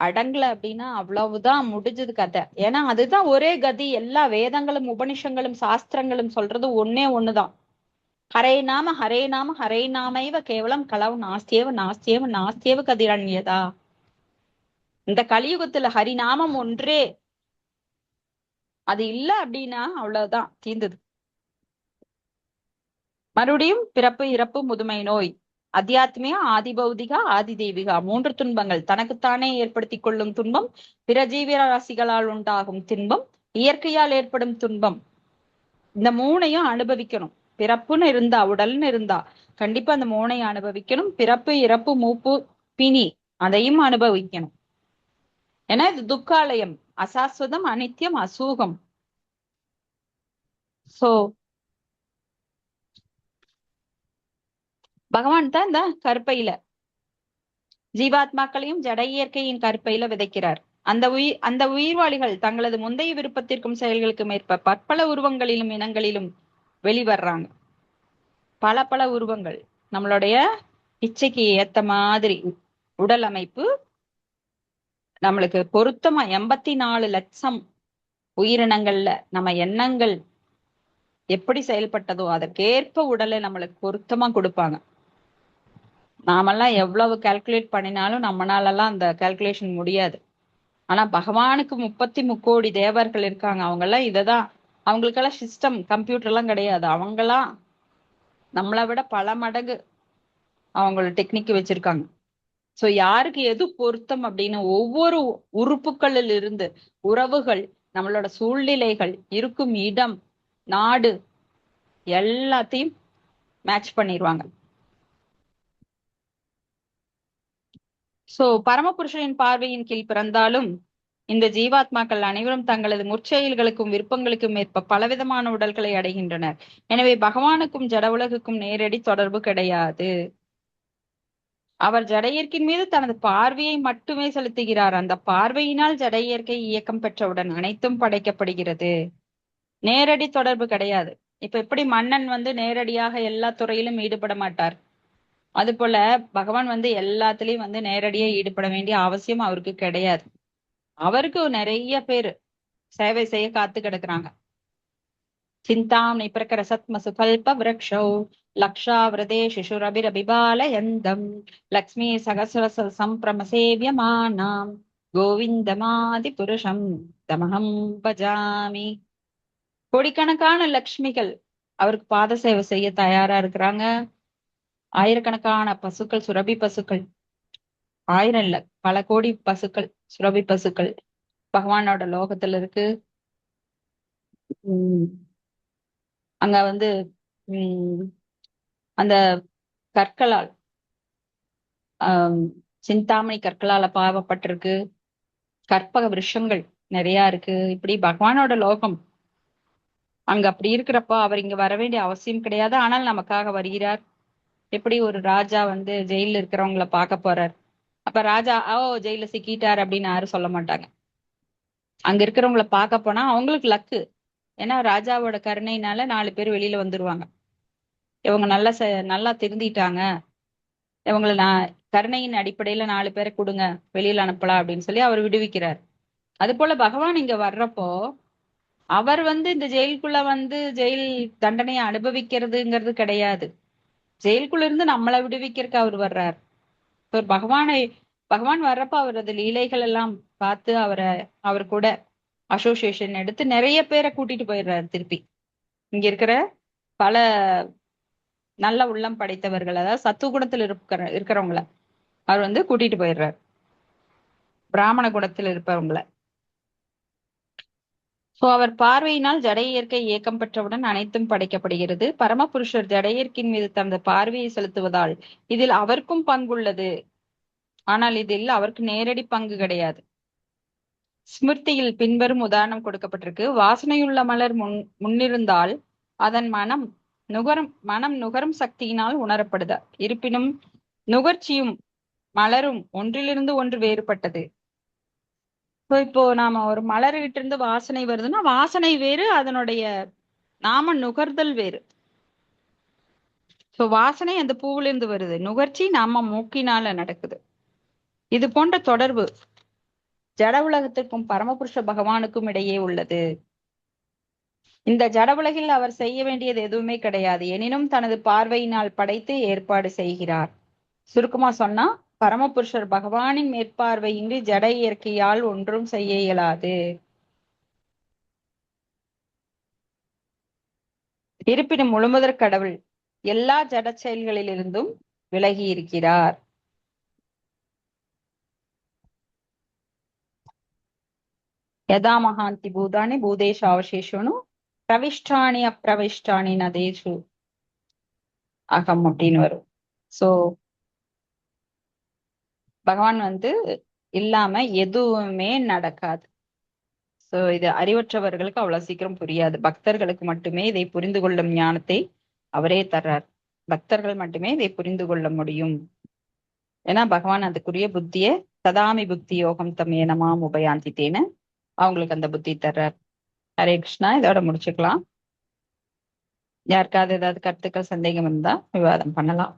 அடங்கல அப்படின்னா அவ்வளவுதான், முடிஞ்சது கதை. ஏன்னா அதுதான் ஒரே கதி. எல்லா வேதங்களும் உபனிஷங்களும் சாஸ்திரங்களும் சொல்றது ஒன்னே ஒண்ணுதான். ஹரே நாம ஹரே நாம ஹரே நாமைவ கேவலம் கலவு நாஸ்தியேவ நாஸ்தியேவ நாஸ்தியேவ கதிரண்யதா. இந்த கலியுகத்துல ஹரிநாமம் ஒன்றே, அது இல்ல அப்படின்னா அவ்வளவுதான், தீர்ந்தது. மறுபடியும் பிறப்பு, இறப்பு, முதுமை, நோய், அத்தியாத்மிகா, ஆதி பௌதிகா, ஆதி தெய்வீகா, 3 துன்பங்கள். தனக்குத்தானே ஏற்படுத்தி கொள்ளும் துன்பம், பிற ஜீவராசிகளால் உண்டாகும் துன்பம், இயற்கையால் ஏற்படும் துன்பம். இந்த 3ஐயும் அனுபவிக்கணும். பிறப்புன்னு இருந்தா, உடல்னு இருந்தா, கண்டிப்பா அந்த மூனை அனுபவிக்கணும். பிறப்பு, இறப்பு, மூப்பு, பிணி அதையும் அனுபவிக்கணும். ஏன்னா இது துக்காலயம், அசாஸ்வதம், அனித்யம், அசூகம். சோ பகவான் தான் இந்த கற்பையில ஜீவாத்மாக்களையும் ஜட இயற்கையின் கற்பையில விதைக்கிறார். அந்த உயிர்வாளிகள் தங்களது முந்தைய விருப்பத்திற்கும் செயல்களுக்கும் ஏற்ப பற்பல உருவங்களிலும் இனங்களிலும் வெளிவர்றாங்க. பல பல உருவங்கள், நம்மளுடைய இச்சைக்கு ஏத்த மாதிரி உடல் அமைப்பு, நம்மளுக்கு பொருத்தமா 84 லட்சம் உயிரினங்கள்ல நம்ம எண்ணங்கள் எப்படி செயல்பட்டதோ அதற்கேற்ப உடலை நம்மளுக்கு பொருத்தமா கொடுப்பாங்க. நாமெல்லாம் எவ்வளவு கால்குலேட் பண்ணினாலும் நம்மளாலெல்லாம் அந்த கால்குலேஷன் முடியாது. ஆனா பகவானுக்கு 33 கோடி தேவர்கள் இருக்காங்க. அவங்க எல்லாம் இததான், அவங்களுக்கெல்லாம் சிஸ்டம் கம்ப்யூட்டர் எல்லாம் கிடையாது. அவங்கெல்லாம் நம்மளை விட பல மடங்கு அவங்களோட டெக்னிக் வச்சிருக்காங்க. சோ யாருக்கு எது பொருத்தம் அப்படின்னு ஒவ்வொரு உறுப்புகளில் இருந்து உறவுகள், நம்மளோட சூழ்நிலைகள், இருக்கும் இடம், நாடு எல்லாத்தையும் மேட்ச் பண்ணிடுவாங்க. சோ பரமபுருஷனின் பார்வையின் கீழ் பிறந்தாலும் இந்த ஜீவாத்மாக்கள் அனைவரும் தங்களது முற்செயல்களுக்கும் விருப்பங்களுக்கும் ஏற்ப பலவிதமான உடல்களை அடைகின்றனர். எனவே பகவானுக்கும் ஜட உலகுக்கும் நேரடி தொடர்பு கிடையாது. அவர் ஜட இயற்கையின் மீது தனது பார்வையை மட்டுமே செலுத்துகிறார். அந்த பார்வையினால் ஜட இயற்கை இயக்கம் பெற்றவுடன் அனைத்தும் படைக்கப்படுகிறது. நேரடி தொடர்பு கிடையாது. இப்ப எப்படி மன்னன் நேரடியாக எல்லா துறையிலும் ஈடுபட மாட்டார், அது போல பகவான் எல்லாத்துலயும் நேரடியா ஈடுபட வேண்டிய அவசியம் அவருக்கு கிடையாது. அவருக்கு நிறைய பேர் சேவை செய்ய காத்து கிடக்குறாங்க. சிந்தாம்னி பிரகர சத்ம சுகல்ப விரக்ஷோ லக்ஷாவிரதே சிசுரபிரபிபாலயந்தம் லக்ஷ்மி சகசிர சம்பிரமசேவியமானாம் கோவிந்தமாதி புருஷம் தமஹம் பஜாமி. கோடிக்கணக்கான லக்ஷ்மிகள் அவருக்கு பாத சேவை செய்ய தயாரா இருக்கிறாங்க. ஆயிரக்கணக்கான பசுக்கள், சுரபி பசுக்கள், ஆயிரம் இல்ல பல கோடி பசுக்கள், சுரபி பசுக்கள் பகவானோட லோகத்துல இருக்கு. உம் அங்க உம் அந்த கற்களால், சிந்தாமணி கற்களால பாவப்பட்டிருக்கு. கற்பக விருஷங்கள் நிறைய இருக்கு. இப்படி பகவானோட லோகம். அங்க அப்படி இருக்கிறப்போ அவர் இங்க வர வேண்டிய அவசியம் கிடையாது. ஆனால் நமக்காக வருகிறார். எப்படி ஒரு ராஜா ஜெயில இருக்கிறவங்கள பார்க்க போறார். அப்ப ராஜா ஜெயில சிக்கிட்டார் அப்படின்னு யாரும் சொல்ல மாட்டாங்க. அங்க இருக்கிறவங்கள பார்க்க போனா அவங்களுக்கு லக்கு. ஏன்னா ராஜாவோட கருணையினால 4 பேர் வெளியில வந்துருவாங்க. இவங்க நல்லா திருந்திட்டாங்க, இவங்களை நான் கருணையின் அடிப்படையில 4 பேரை கொடுங்க, வெளியில அனுப்பலாம் அப்படின்னு சொல்லி அவர் விடுவிக்கிறார். அது போல பகவான் இங்க வர்றப்போ அவர் இந்த ஜெயிலுக்குள்ள ஜெயில் தண்டனையை அனுபவிக்கிறதுங்கிறது கிடையாது. ஜெயிலுக்குள்ள இருந்து நம்மளை விடுவிக்கிறதுக்கு அவர் வர்றார். பகவான் வர்றப்ப அவரது லீலைகள் எல்லாம் பார்த்து அவர் கூட அசோசியேஷன் எடுத்து நிறைய பேரை கூட்டிட்டு போயிடுறாரு. திருப்பி இங்க இருக்கிற பல நல்ல உள்ளம் படைத்தவர்கள், அதாவது சத்துவகுணத்தில் இருக்கிறவங்கள அவர் கூட்டிட்டு போயிடுறார். பிராமண குணத்தில் இருப்பவங்கள. சோ அவர் பார்வையினால் ஜட இயற்கை இயக்கம் பெற்றவுடன் அனைத்தும் படைக்கப்படுகிறது. பரமபுருஷர் ஜட இயற்கையின் மீது தனது பார்வையை செலுத்துவதால் இதில் அவருக்கும் பங்குள்ளது. ஆனால் இதில் அவருக்கு நேரடி பங்கு கிடையாது. ஸ்மிருதியில் பின்வரும் உதாரணம் கொடுக்கப்பட்டிருக்கு. வாசனையுள்ள மலர் முன்னிருந்தால் அதன் மனம் நுகரும் சக்தியினால் உணரப்படுது. இருப்பினும் நுகர்ச்சியும் மலரும் ஒன்றிலிருந்து ஒன்று வேறுபட்டது. இப்போ நாம ஒரு மலர்கிட்ட இருந்து வாசனை வருதுன்னா வாசனை வேறு, அதனுடைய நாம நுகர்தல் வேறு. சோ வாசனை அந்த பூவுல இருந்து வருது, நுகர்ச்சி நாம மூக்கினால நடக்குது. இது போன்ற தொடர்பு ஜட உலகத்திற்கும் பரமபுருஷ பகவானுக்கும் இடையே உள்ளது. இந்த ஜட உலகில் அவர் செய்ய வேண்டியது எதுவுமே கிடையாது. எனினும் தனது பார்வையினால் படைத்து ஏற்பாடு செய்கிறார். சுருக்கமா சொன்னா பரமபுருஷர் பகவானின் மேற்பார்வையின்றி ஜட இயற்கையால் ஒன்றும் செய்ய இயலாது. இருப்பினும் முழுமுதற் கடவுள் எல்லா ஜட செயல்களிலிருந்தும் விலகி இருக்கிறார். யதா மகாந்தி பூதானி பூதேஷு அவசேஷனு பிரவிஷ்டானி அப்பிரவிஷ்டானி நதேஷு. அகம் அப்படின்னு வரும். சோ பகவான் இல்லாம எதுவுமே நடக்காது. சோ இது அறிவற்றவர்களுக்கு அவ்வளவு சீக்கிரம் புரியாது. பக்தர்களுக்கு மட்டுமே இதை புரிந்து கொள்ளும் ஞானத்தை அவரே தர்றார். பக்தர்கள் மட்டுமே இதை புரிந்து கொள்ள முடியும். ஏன்னா பகவான் அதுக்குரிய புத்திய சதாமி புத்தி யோகம் தம் ஏனமாம் உபயாந்தித்தேன்னு அவங்களுக்கு அந்த புத்தி தர்றார். ஹரே கிருஷ்ணா. இதோட முடிச்சுக்கலாம். யாருக்காவது ஏதாவது கருத்துக்கள் சந்தேகம் இருந்தா விவாதம் பண்ணலாம்.